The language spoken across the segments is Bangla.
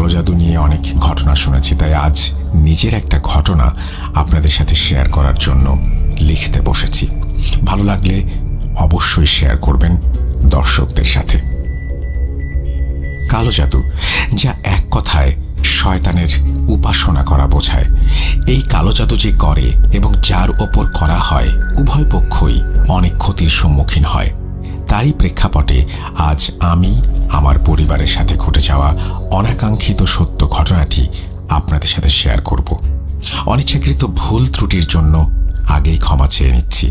কালো জাদু নিয়ে অনেক ঘটনা শুনেছি, তাই আজ নিজের একটা ঘটনা আপনাদের সাথে শেয়ার করার জন্য লিখতে বসেছি। ভালো লাগলে অবশ্যই শেয়ার করবেন দর্শকদের সাথে। কালো জাদু, যা এক কথায় শয়তানের উপাসনা করা বোঝায়। এই কালো জাদু যে করে এবং যার ওপর করা হয়, উভয় পক্ষই অনেক ক্ষতির সম্মুখীন হয়। তারই প্রেক্ষাপটে আজ আমি আমার পরিবারের সাথে ঘটে যাওয়া অনাকাঙ্ক্ষিত সত্য ঘটনাটি আপনাদের সাথে শেয়ার করব। অনিচ্ছাকৃত ভুল ত্রুটির জন্য আগেই ক্ষমা চেয়ে নিচ্ছি।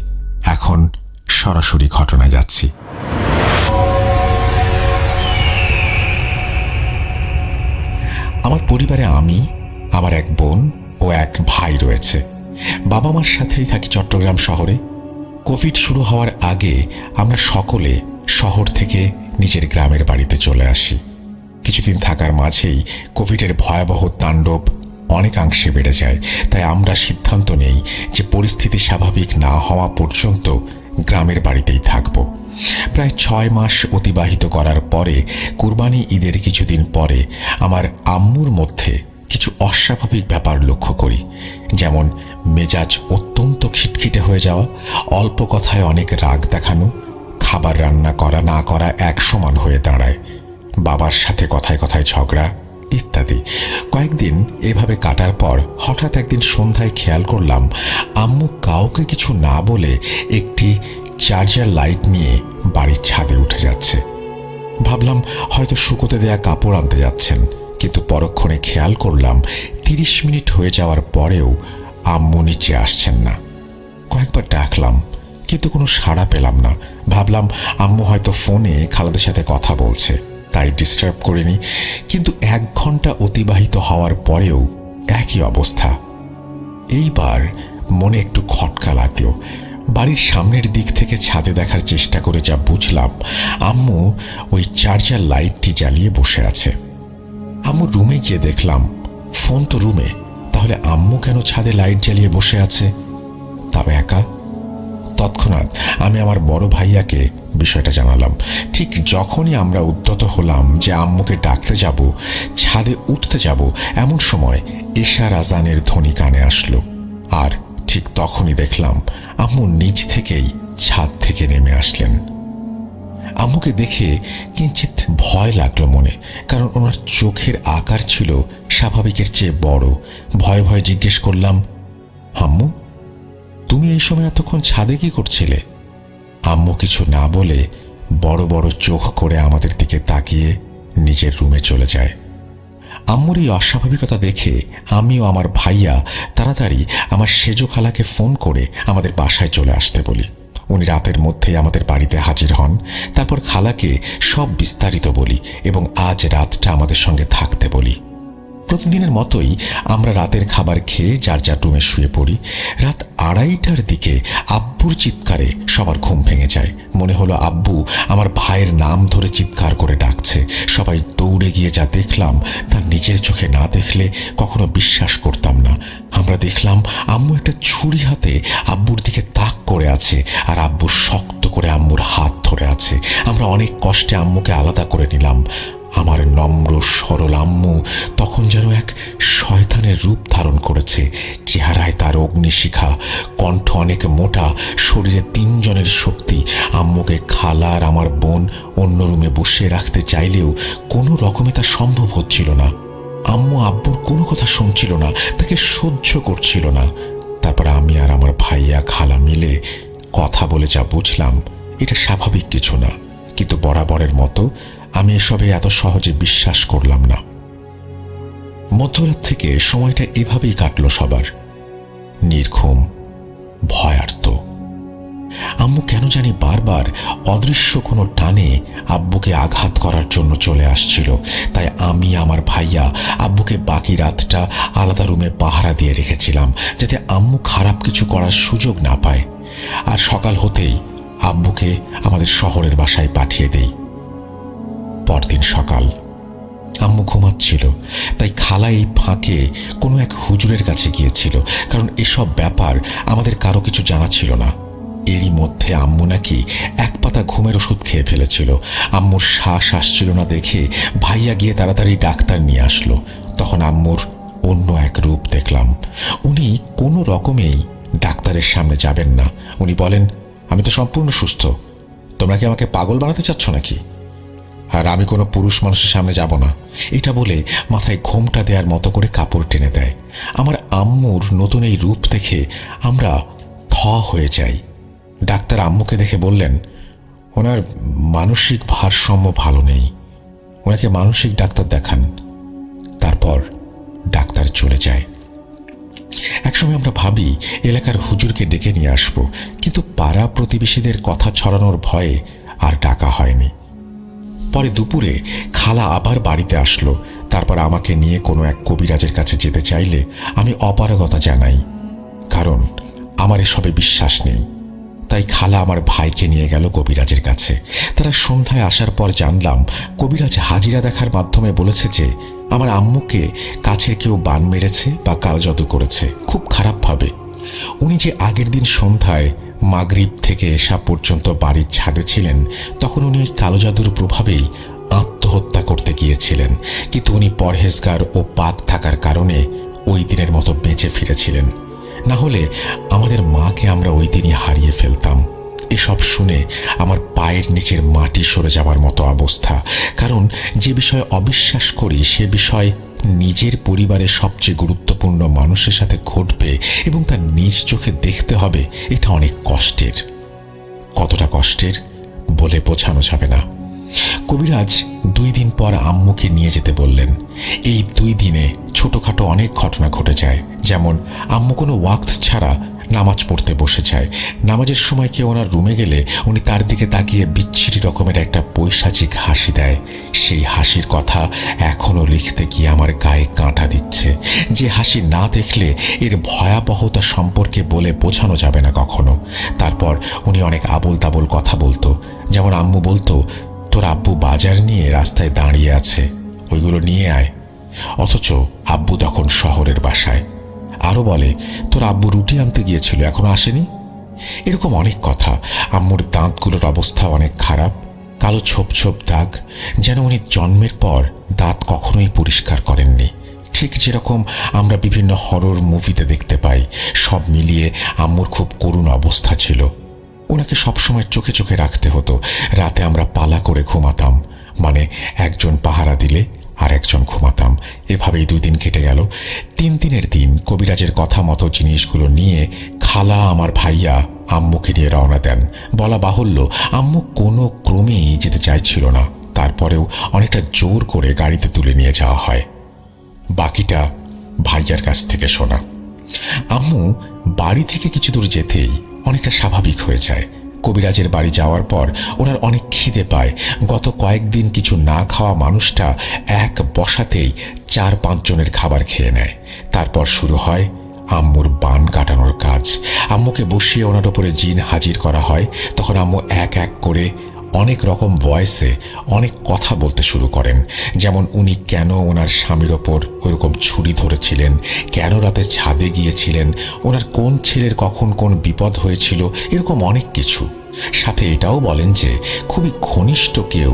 এখন সরাসরি ঘটনায় যাচ্ছি। আমার পরিবারে আমি, আমার এক বোন ও এক ভাই রয়েছে। বাবা মার সাথেই থাকি চট্টগ্রাম শহরে। কোভিড শুরু হওয়ার আগে আমরা সকলে শহর থেকে নিজের গ্রামের বাড়িতে চলে আসি। কিছুদিন থাকার মাঝেই কোভিডের ভয়াবহ তাণ্ডব অনেকাংশে বেড়ে যায়, তাই আমরা সিদ্ধান্ত নেই যে পরিস্থিতি স্বাভাবিক না হওয়া পর্যন্ত গ্রামের বাড়িতেই থাকব। প্রায় 6 মাস অতিবাহিত করার পরে কুরবানি ঈদের কিছুদিন পরে আমার আম্মুর মধ্যে কিছু অস্বাভাবিক ব্যাপার লক্ষ্য করি। যেমন মেজাজ অত্যন্ত খিটখিটে হয়ে যাওয়া, অল্প কথায় অনেক রাগ দেখানো, খাবার রান্না করা না করা এক সমান হয়ে দাঁড়ায়, বাবার সাথে কথায় কথায় ঝগড়া ইত্যাদি। কয়েকদিন এভাবে কাটার পর হঠাৎ একদিন সন্ধ্যায় খেয়াল করলাম আম্মু কাউকে কিছু না বলে একটি চার্জার লাইট নিয়ে বাড়ির ছাদে উঠে যাচ্ছে। ভাবলাম হয়তো শুকোতে দেয়া কাপড় আনতে যাচ্ছেন, কিন্তু পরক্ষণে খেয়াল করলাম 30 মিনিট হয়ে যাওয়ার পরেও আম্মু নিচে আসছেন না। কয়েকবার ডাকলাম কিন্তু কোনো সাড়া পেলাম না। ভাবলাম আম্মু হয়তো ফোনে খালাদের সাথে কথা বলছে, তাই ডিস্টার্ব করিনি। কিন্তু 1 ঘন্টা অতিবাহিত হওয়ার পরেও একই অবস্থা। এইবার মনে একটু খটকা লাগলো। বাড়ির সামনের দিক থেকে ছাদে দেখার চেষ্টা করে যা বুঝলাম, আম্মু ওই চার্জার লাইটটি জ্বালিয়ে বসে আছে। আম্মু রুমে গিয়ে দেখলাম ফোন তো রুমে, তাহলে আম্মু কেন ছাদে লাইট জ্বালিয়ে বসে আছে, তাও একা? তৎক্ষণাৎ আমি আমার বড় ভাইয়াকে বিষয়টা জানালাম। ঠিক যখনই আমরা উদ্যত হলাম যে আম্মুকে ডাকতে যাব, ছাদে উঠতে যাব, এমন সময় এশার আজানের ধ্বনি কানে আসলো। আর ঠিক তখনই দেখলাম আম্মু নিজ থেকেই ছাদ থেকে নেমে আসলেন। আম্মুকে দেখে কিঞ্চিত ভয় লাগলো মনে, কারণ ওনার চোখের আকার ছিল স্বাভাবিকের চেয়ে বড়। ভয়ে ভয়ে জিজ্ঞেস করলাম, আম্মু তুমি এই সময় এতক্ষণ ছাদে কি করছিলে? আম্মু কিছু না বলে বড় বড় চোখ করে আমাদের দিকে তাকিয়ে নিজের রুমে চলে যায়। আম্মুর এই অস্বাভাবিকতা দেখে আমি ও আমার ভাইয়া তাড়াতাড়ি আমার সেজো খালাকে ফোন করে আমাদের বাসায় চলে আসতে বলি। উনি রাতের মধ্যেই আমাদের বাড়িতে হাজির হন। তারপর খালাকে সব বিস্তারিত বলি এবং আজ রাতটা আমাদের সঙ্গে থাকতে বলি। প্রতিদিনের মতোই আমরা রাতের খাবার খেয়ে যার যার রুমে শুয়ে পড়ি। রাত 2:30টার দিকে আব্বুর চিৎকারে সবার ঘুম ভেঙে যায়। মনে হলো আব্বু আমার ভাইয়ের নাম ধরে চিৎকার করে ডাকছে। সবাই দৌড়ে গিয়ে যা দেখলাম তা নিজের চোখে না দেখলে কখনো বিশ্বাস করতাম না। আমরা দেখলাম আম্মু একটা ছুরি হাতে আব্বুর দিকে তাক করে আছে, আর আব্বু শক্ত করে আম্মুর হাত ধরে আছে। আমরা অনেক কষ্টে আম্মুকে আলাদা করে নিলাম। আমার নম্র সরল আম্মু তখন যেন এক শয়তানের রূপ ধারণ করেছে। চেহারায় তার অগ্নিশিখা, কণ্ঠ অনেক মোটা, শরীরে 3 জনের শক্তি। আম্মুকে খালা আর আমার বোন অন্য রুমে বসিয়ে রাখতে চাইলেও কোনো রকমে তা সম্ভব হচ্ছিল না। আম্মু আব্বুর কোনো কথা শুনছিল না, তাকে সহ্য করছিল না। তারপর আমি আর আমার ভাইয়া খালা মিলে কথা বলে যা বুঝলাম এটা স্বাভাবিক কিছু না, কিন্তু বরাবরের মতো আমি এসবে এত সহজে বিশ্বাস করলাম না। মধ্যরাত থেকে সময়টা এভাবেই কাটলো সবার, নির্ঘুম, ভয়ার্ত। আম্মু কেন জানি বারবার অদৃশ্য কোনো টানে আব্বুকে আঘাত করার জন্য চলে আসছিল। তাই আমি আমার ভাইয়া আব্বুকে বাকি রাতটা আলাদা রুমে পাহারা দিয়ে রেখেছিলাম, যাতে আম্মু খারাপ কিছু করার সুযোগ না পায়। আর সকাল হতেই আব্বুকে আমাদের শহরের বাসায় পাঠিয়ে দেই। পরদিন সকাল, আম্মু ঘুমাচ্ছিল, তাই খালা এই ফাঁকে কোনো এক হুজুরের কাছে গিয়েছিল, কারণ এসব ব্যাপার আমাদের কারো কিছু জানা ছিল না। এরই মধ্যে আম্মু নাকি এক পাতা ঘুমের ওষুধ খেয়ে ফেলেছিল। আম্মুর শ্বাস আসছিল না দেখে ভাইয়া গিয়ে তাড়াতাড়ি ডাক্তার নিয়ে আসলো। তখন আম্মুর অন্য এক রূপ দেখলাম। উনি কোনো রকমেই ডাক্তারের সামনে যাবেন না। উনি বলেন, আমি তো সম্পূর্ণ সুস্থ, তোমরা কি আমাকে পাগল বানাতে চাচ্ছ নাকি? আর আমি কোনো পুরুষ মানুষের সামনে যাব না। এটা বলে মাথায় ঘোমটা দেওয়ার মতো করে কাপড় টেনে দেয়। আমার আম্মুর নতুন এই রূপ দেখে আমরা থ হয়ে যাই। ডাক্তার আম্মুকে দেখে বললেন, ওনার মানসিক ভারসাম্য ভালো নেই, ওনাকে মানসিক ডাক্তার দেখান। তারপর ডাক্তার চলে যায়। একসময় আমরা ভাবি এলাকার হুজুরকে ডেকে নিয়ে আসব, কিন্তু পাড়া প্রতিবেশীদের কথা ছড়ানোর ভয়ে আর ডাকা হয়নি। পরে দুপুরে খালা আবার বাড়িতে আসলো। তারপর আমাকে নিয়ে কোনো এক কবিরাজের কাছে যেতে চাইলে আমি অপারগতা জানাই, কারণ আমার এসবে বিশ্বাস নেই। তাই খালা আমার ভাইকে নিয়ে গেল কবিরাজের কাছে। তারা সন্ধ্যায় আসার পর জানলাম কবিরাজ হাজিরা দেখার মাধ্যমে বলেছে যে আমার আম্মুকে কাছের কেউ বান মেরেছে বা কালজাদু করেছে, খুব খারাপভাবে। উনি যে আগের দিন সন্ধ্যায় মাগরিব থেকে এসা পর্যন্ত বাড়ির ছাদে ছিলেন, তখন উনি ওই কালো জাদুর প্রভাবেই আত্মহত্যা করতে গিয়েছিলেন, কিন্তু উনি পরহেজগার ও পাক থাকার কারণে ওই দিনের মতো বেঁচে ফিরেছিলেন। না হলে আমাদের মাকে আমরা ওই দিনই হারিয়ে ফেলতাম। এসব শুনে আমার পায়ের নিচের মাটি সরে যাওয়ার মতো অবস্থা। কারণ যে বিষয়ে অবিশ্বাস করি সে বিষয় নিজের পরিবারের সবচেয়ে গুরুত্বপূর্ণ মানুষের সাথে ঘটবে এবং তার নিজ চোখে দেখতে হবে, এটা অনেক কষ্টের। কতটা কষ্টের বলে বোঝানো যাবে না। কবিরাজ 2 দিন পর আম্মুকে নিয়ে যেতে বললেন। এই 2 দিনে ছোটখাটো অনেক ঘটনা ঘটে যায়। যেমন আম্মু কোনো ওয়াক্ত ছাড়া নামাজ পড়তে বসে যায়। নামাজের সময় কেউ ওনার রুমে গেলে উনি তার দিকে তাকিয়ে বিচ্ছিরি রকমের একটা পৈশাচিক হাসি দেয়। সেই হাসির কথা এখনও লিখতে গিয়ে আমার গায়ে কাঁটা দিচ্ছে। যে হাসি না দেখলে এর ভয়াবহতা সম্পর্কে বলে বোঝানো যাবে না কখনো। তারপর উনি অনেক আবোল তাবোল কথা বলতো। যেমন আম্মু বলতো, তোর আব্বু বাজার নিয়ে রাস্তায় দাঁড়িয়ে আছে, ওইগুলো নিয়ে আয়। অথচ আব্বু তখন শহরের বাসায়। আরও বলে, তোর আব্বু রুটি আনতে গিয়েছিল, এখনো আসেনি। এরকম অনেক কথা। আম্মুর দাঁতগুলোর অবস্থা অনেক খারাপ, কালো ছোপ ছোপ দাগ, যেন উনি জন্মের পর দাঁত কখনোই পরিষ্কার করেননি। ঠিক যেরকম আমরা বিভিন্ন হরর মুভিতে দেখতে পাই। সব মিলিয়ে আম্মুর খুব করুণ অবস্থা ছিল। ওনাকে সবসময় চোখে চোখে রাখতে হতো। রাতে আমরা পালা করে ঘুমাতাম, মানে একজন পাহারা দিলে আর একজন ঘুমাতাম। এভাবেই 2 দিন কেটে গেল। 3 দিনের দিন কবিরাজের কথা মতো জিনিসগুলো নিয়ে খালা আমার ভাইয়া আম্মুকে নিয়ে রওনা দেন। বলা বাহুল্য, আম্মু কোনো ক্রমেই যেতে চাইছিল না। তারপরেও অনেকটা জোর করে গাড়িতে তুলে নিয়ে যাওয়া হয়। বাকিটা ভাইয়ার কাছ থেকে শোনা। আম্মু বাড়ি থেকে কিছু দূর যেতেই অনেকটা স্বাভাবিক হয়ে যায়। কবিরাজের বাড়ি যাওয়ার পর ওনার অনেক খিদে পায়। গত কয়েকদিন কিছু না খাওয়া মানুষটা এক বসাতেই 4-5 জনের খাবার খেয়ে নেয়। তারপর শুরু হয় আম্মুর বান কাটানোর কাজ। আম্মুকে বসিয়ে ওনার ওপরে জিন হাজির করা হয়। তখন আম্মু এক এক করে অনেক রকম ভয়েসে অনেক কথা বলতে শুরু করেন। যেমন উনি কেন ওনার স্বামীর ওপর ওইরকম ছুরি ধরেছিলেন, কেন রাতে ছাদে গিয়েছিলেন, ওনার কোন ছেলের কখন কোন বিপদ হয়েছিল, এরকম অনেক কিছু। সাথে এটাও বলেন যে খুবই ঘনিষ্ঠ কেউ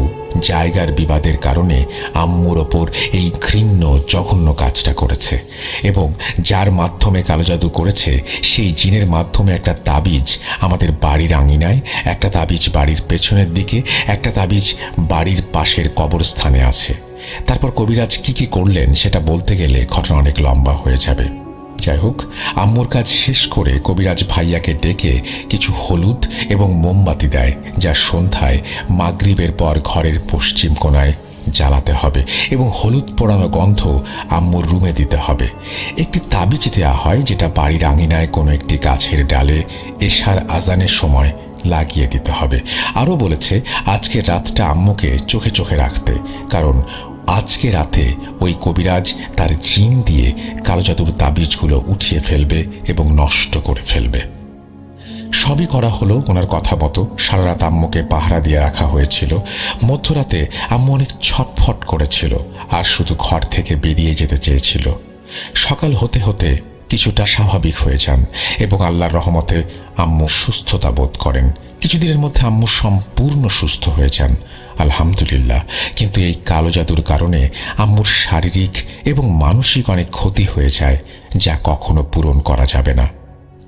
জায়গার বিবাদের কারণে আম্মুর ওপর এই ঘৃণ্য জঘন্য কাজটা করেছে এবং যার মাধ্যমে কালোজাদু করেছে সেই জিনের মাধ্যমে একটা তাবিজ আমাদের বাড়ির আঙিনায়, একটা তাবিজ বাড়ির পেছনের দিকে, একটা তাবিজ বাড়ির পাশের কবরস্থানে আছে। তারপর কবিরাজ কি কি করলেন সেটা বলতে গেলে ঘটনা অনেক লম্বা হয়ে যাবে। যাই হোক, আম্মুর কাজ শেষ করে কবিরাজ ভাইয়াকে ডেকে কিছু হলুদ এবং মোমবাতি দেয়, যা সন্ধ্যায় মাগরিবের পর ঘরের পশ্চিম কোণায় জ্বালাতে হবে এবং হলুদ পোড়ানো গন্ধ আম্মুর রুমে দিতে হবে। একটি তাবিজ দেওয়া হয় যেটা বাড়ির আঙিনায় কোনো একটি গাছের ডালে এশার আজানের সময় লাগিয়ে দিতে হবে। আরও বলেছে আজকের রাতটা আম্মুকে চোখে চোখে রাখতে, কারণ আজকে রাতে ওই কবিরাজ তার জিন দিয়ে কালোজাদুর তাবিজগুলো উঠিয়ে ফেলবে এবং নষ্ট করে ফেলবে। সবই করা হলো ওনার কথা মতো। সারা রাত আম্মুকে পাহারা দিয়ে রাখা হয়েছিল। মধ্যরাতে আম্মু অনেক ছটফট করেছিল আর শুধু ঘর থেকে বেরিয়ে যেতে চেয়েছিল। সকাল হতে হতে কিছুটা স্বাভাবিক হয়ে যান এবং আল্লাহর রহমতে আম্মু সুস্থতা বোধ করেন। কিছুদিনের মধ্যে আম্মু সম্পূর্ণ সুস্থ হয়ে যান, আলহামদুলিল্লাহ। কিন্তু এই কালো জাদুর কারণে আম্মুর শারীরিক এবং মানসিক অনেক ক্ষতি হয়ে যায়, যা কখনো পূরণ করা যাবে না।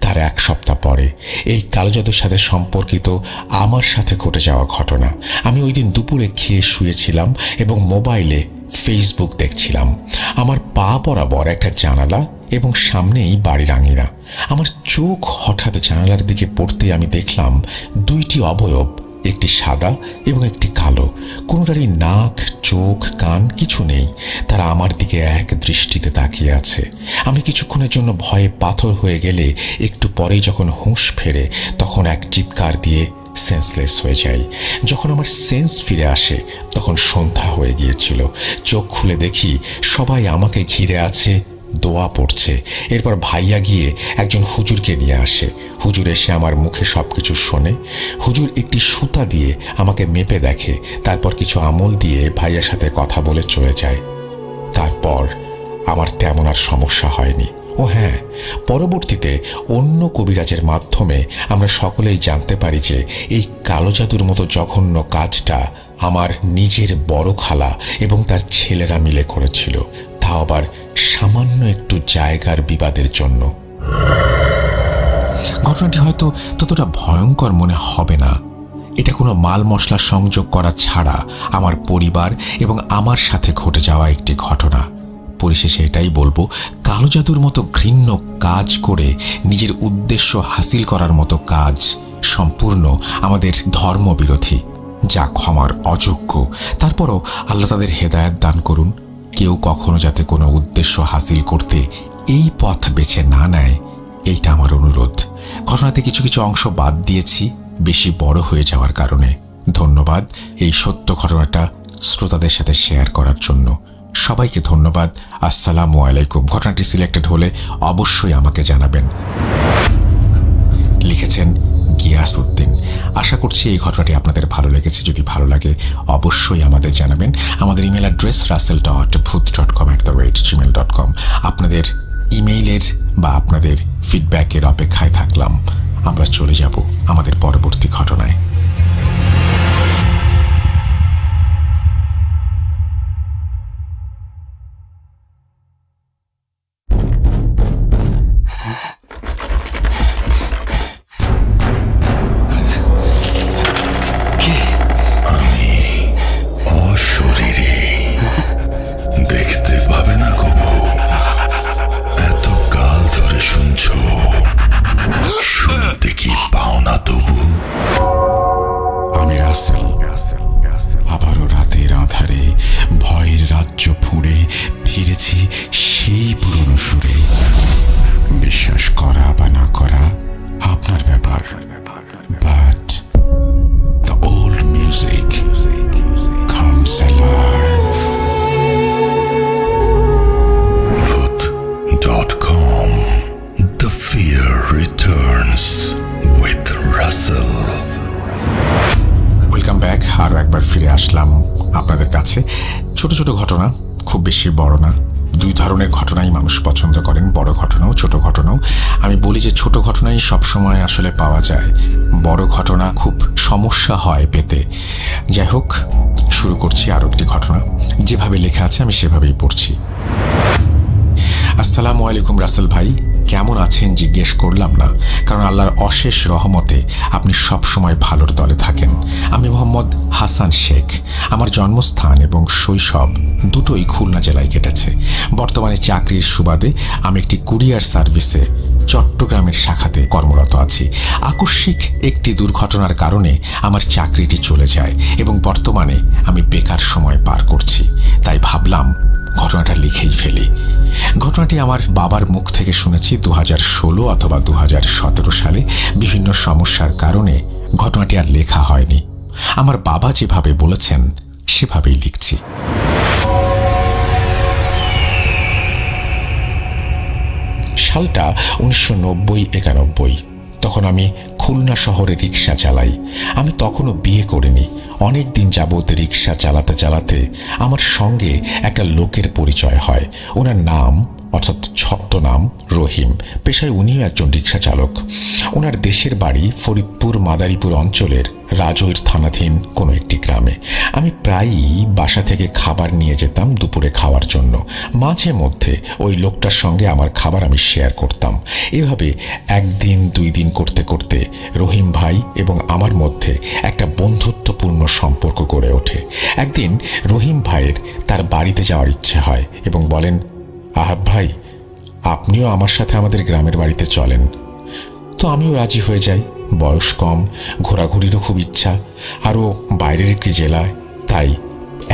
তার 1 সপ্তাহ পরে এই কালো জাদুর সাথে সম্পর্কিত আমার সাথে ঘটে যাওয়া ঘটনা। আমি ওই দিন দুপুরে খেয়ে শুয়েছিলাম এবং মোবাইলে ফেসবুক দেখছিলাম। আমার পা বরাবর একটা জানালা এবং সামনেই বাড়ির আঙিনা। আমার চোখ হঠাৎ জানালার দিকে পড়তে আমি দেখলাম 2টি অবয়ব, একটি সাদা এবং একটি কালো। কোনোটারই নাক, চোখ, কান কিছু নেই। তারা আমার দিকে এক দৃষ্টিতে তাকিয়ে আছে। আমি কিছুক্ষণের জন্য ভয়ে পাথর হয়ে গেলে একটু পরেই যখন হুঁশ ফেরে তখন এক চিৎকার দিয়ে সেন্সলেস হয়ে যাই। যখন আমার সেন্স ফিরে আসে তখন সন্ধ্যা হয়ে গিয়েছিল। চোখ খুলে দেখি সবাই আমাকে ঘিরে আছে, দোয়া পড়ছে। এরপর ভাইয়া গিয়ে একজন হুজুরকে নিয়ে আসে। হুজুর এসে আমার মুখে সবকিছু শোনে। হুজুর একটি সুতা দিয়ে আমাকে মেপে দেখে, তারপর কিছু আমল দিয়ে ভাইয়ার সাথে কথা বলে চলে যায়। তারপর আমার তেমন আর সমস্যা হয়নি। ও হ্যাঁ, পরবর্তীতে অন্য কবিরাজের মাধ্যমে আমরা সকলেই জানতে পারি যে এই কালো জাদুর মতো জঘন্য কাজটা আমার নিজের বড় খালা এবং তার ছেলেরা মিলে করেছিল, তাও আবার সামান্য একটু জায়গার বিবাদের জন্য। ঘটনাটি হয়তো ততটা ভয়ঙ্কর মনে হবে না। এটা কোনো মাল মশলা সংযোগ করা ছাড়া আমার পরিবার এবং আমার সাথে ঘটে যাওয়া একটি ঘটনা। পরিশেষে এটাই বলবো, কালো জাদুর মতো ঘৃণ্য কাজ করে নিজের উদ্দেশ্য হাসিল করার মতো কাজ সম্পূর্ণ আমাদের ধর্মবিরোধী, যা ক্ষমার অযোগ্য। তারপরও আল্লাহ তাদের হেদায়েত দান করুন। কেউ কখনো যাতে কোনো উদ্দেশ্য হাসিল করতে এই পথ বেছে না নেয়, এইটা আমার অনুরোধ। ঘটনাতে কিছু কিছু অংশ বাদ দিয়েছি বেশি বড় হয়ে যাওয়ার কারণে। ধন্যবাদ এই সত্য ঘটনাটা শ্রোতাদের সাথে শেয়ার করার জন্য। সবাইকে ধন্যবাদ। আসসালামু আলাইকুম। ঘটনাটি সিলেক্টেড হলে অবশ্যই আমাকে জানাবেন। লিখেছেন গিয়াসউদ্দিন। আশা করছি এই ঘটনাটি আপনাদের ভালো লেগেছে। যদি ভালো লাগে অবশ্যই আমাদের জানাবেন। আমাদের ইমেল অ্যাড্রেস russell.bhoot.com@gmail.com। আপনাদের ইমেইলের বা আপনাদের ফিডব্যাকের অপেক্ষায় থাকলাম। আমরা চলে যাব আমাদের পরবর্তী ঘটনায়। আরও একবার ফিরে আসলাম আপনাদের কাছে। ছোট ছোট ঘটনা, খুব বেশি বড় না। 2 ধরনের ঘটনাই মানুষ পছন্দ করেন, বড় ঘটনাও ছোট ঘটনাও। আমি বলি যে ছোট ঘটনাই সবসময় আসলে পাওয়া যায়, বড় ঘটনা খুব সমস্যা হয় পেতে। যাই হোক, শুরু করছি আরও একটি ঘটনা। যেভাবে লেখা আছে আমি সেভাবেই পড়ছি। আসসালামু আলাইকুম রাসেল ভাই, কেমন আছেন জিজ্ঞেস করলাম না, কারণ আল্লাহর অশেষ রহমতে আপনি সব সময় ভালোর দলে থাকেন। আমি মোহাম্মদ হাসান শেখ। আমার জন্মস্থান এবং শৈশব দুটোই খুলনা জেলায় কেটেছে। বর্তমানে চাকরির সুবাদে আমি একটি কুরিয়ার সার্ভিসে চট্টগ্রামের শাখাতে কর্মরত আছি। আকস্মিক একটি দুর্ঘটনার কারণে আমার চাকরিটি চলে যায় এবং বর্তমানে আমি বেকার সময় পার করছি। তাই ভাবলাম ঘটনাটা লিখেই ফেলি। ঘটনাটি আমার বাবার মুখ থেকে শুনেছি 2016 অথবা 2017 সালে। বিভিন্ন সমস্যার কারণে ঘটনাটি আর লেখা হয়নি। আমার বাবা যেভাবে বলেছেন সেভাবেই লিখছি। সালটা 1990-91। তখন আমি খুলনা শহরে রিক্সা চালাই। আমি তখনও বিয়ে করিনি। অনেক দিন যাবত রিক্সা চালাতে চালাতে আমার সঙ্গে একটা লোকের পরিচয় হয়। ওনার নাম অর্থাৎ ছদ্মনাম রহিম। পেশায় উনিও একজন রিক্সা চালক। ওনার দেশের বাড়ি ফরিদপুর মাদারীপুর অঞ্চলের রাজৈর থানাধীন কোনো একটি গ্রামে। আমি প্রায়ই বাসা থেকে খাবার নিয়ে যেতাম দুপুরে খাওয়ার জন্য। মাঝে মধ্যে ওই লোকটার সঙ্গে আমার খাবার আমি শেয়ার করতাম। এভাবে একদিন 2 দিন করতে করতে রহিম ভাই এবং আমার মধ্যে একটা বন্ধুত্বপূর্ণ সম্পর্ক গড়ে ওঠে। একদিন রহিম ভাইয়ের তার বাড়িতে যাওয়ার ইচ্ছে হয় এবং বলেন, আহাদ ভাই, আপনিও আমার সাথে আমাদের গ্রামের বাড়িতে চলেন। তো আমিও রাজি হয়ে যাই। বয়স কম, ঘোরাঘুরিরও খুব ইচ্ছা, আরও বাইরের একটি জেলায়, তাই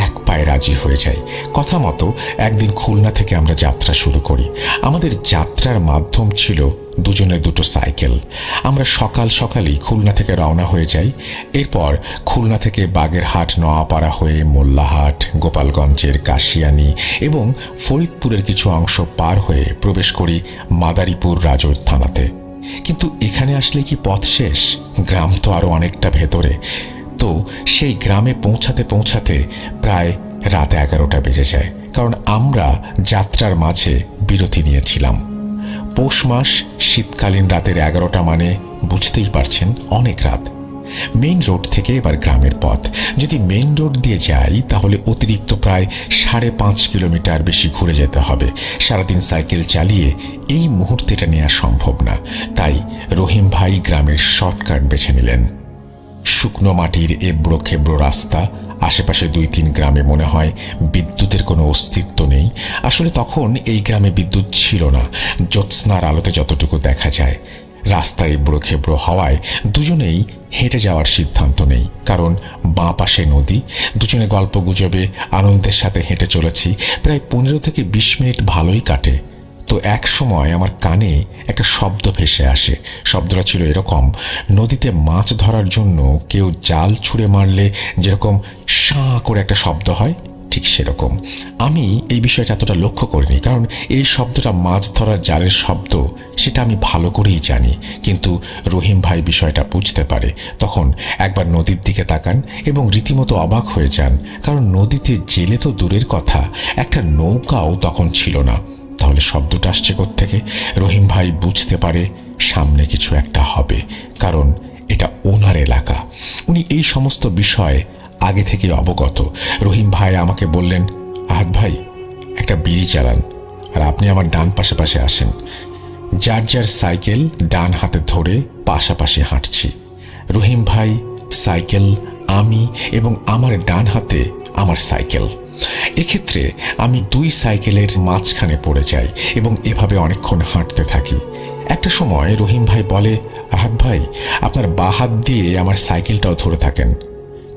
এক পায়ে রাজি হয়ে যাই। কথা মতো একদিন খুলনা থেকে আমরা যাত্রা শুরু করি। আমাদের যাত্রার মাধ্যম ছিল দুজনের দুটো সাইকেল। আমরা সকাল সকালই খুলনা থেকে রওনা হয়ে যাই। এরপর খুলনা থেকে বাগেরহাট, নোয়াপাড়া হয়ে মোল্লাহাট, গোপালগঞ্জের কাশিয়ানী এবং ফরিদপুরের কিছু অংশ পার হয়ে প্রবেশ করি মাদারীপুর রাজৈর থানাতে। কিন্তু এখানে আসলে কি পথ শেষ? গ্রাম তো আরও অনেকটা ভেতরে। তো সেই গ্রামে পৌঁছাতে পৌঁছাতে প্রায় রাত 11টা বেজে যায়, কারণ আমরা যাত্রার মাঝে বিরতি নিয়েছিলাম। পৌষ মাস, শীতকালীন রাতের 11টা মানে বুঝতেই পারছেন অনেক রাত। মেইন রোড থেকে এবার গ্রামের পথ। যদি মেইন রোড দিয়ে যাই তাহলে অতিরিক্ত প্রায় 5.5 কিলোমিটার বেশি ঘুরে যেতে হবে। সারাদিন সাইকেল চালিয়ে এই মুহূর্তে এটা নেওয়া সম্ভব না। তাই রহিম ভাই গ্রামের শর্টকাট বেছে নিলেন। শুকনো মাটির এবড়ো খেবড়ো রাস্তা, আশেপাশে 2-3 গ্রামে মনে হয় বিদ্যুতের কোনো অস্তিত্ব নেই। আসলে তখন এই গ্রামে বিদ্যুৎ ছিল না, জ্যোৎস্নার আলোতে যতটুকু দেখা যায়। রাস্তা এবড়ো খেবড়ো হওয়ায় দুজনেই হেঁটে যাওয়ার সিদ্ধান্ত নেই, কারণ বাঁ পাশে নদী। দুজনে গল্প গুজবে আনন্দের সাথে হেঁটে চলেছি। প্রায় 15 থেকে 20 মিনিট ভালোই কাটে। তো এক সময় আমার কানে একটা শব্দ ভেসে আসে। শব্দটা ছিল এরকম, নদীতে মাছ ধরার জন্য কেউ জাল ছুঁড়ে মারলে যেরকম শাঁ করে একটা শব্দ হয়, ঠিক সেরকম। আমি এই বিষয়টা এতটা লক্ষ্য করিনি, কারণ এই শব্দটা মাছ ধরার জালের শব্দ, সেটা আমি ভালো করেই জানি। কিন্তু রহিম ভাই বিষয়টা বুঝতে পারে। তখন একবার নদীর দিকে তাকান এবং রীতিমতো অবাক হয়ে যান, কারণ নদীতে জেলে তো দূরের কথা, একটা নৌকাও তখন ছিল না। তাহলে শব্দটা আসছে কোত্থেকে? রহিম ভাই বুঝতে পারে সামনে কিছু একটা হবে, কারণ এটা ওনার এলাকা। উনি এই সমস্ত বিষয়ে আগে থেকে অবগত। রহিম ভাই আমাকে বললেন, আহাদ ভাই, একটা বিড়ি চালান আর আপনি আমার ডান পাশে আসেন। যার যার সাইকেল ডান হাতে ধরে পাশাপাশি হাঁটছি। রহিম ভাই সাইকেল, আমি এবং আমার ডান হাতে আমার সাইকেল। এক্ষেত্রে আমি 2 সাইকেলের মাঝখানে পড়ে যাই এবং এভাবে অনেকক্ষণ হাঁটতে থাকি। একটা সময় রহিম ভাই বলে, আহাদ ভাই, আপনার বাঁ হাত দিয়ে আমার সাইকেলটাও ধরে থাকেন।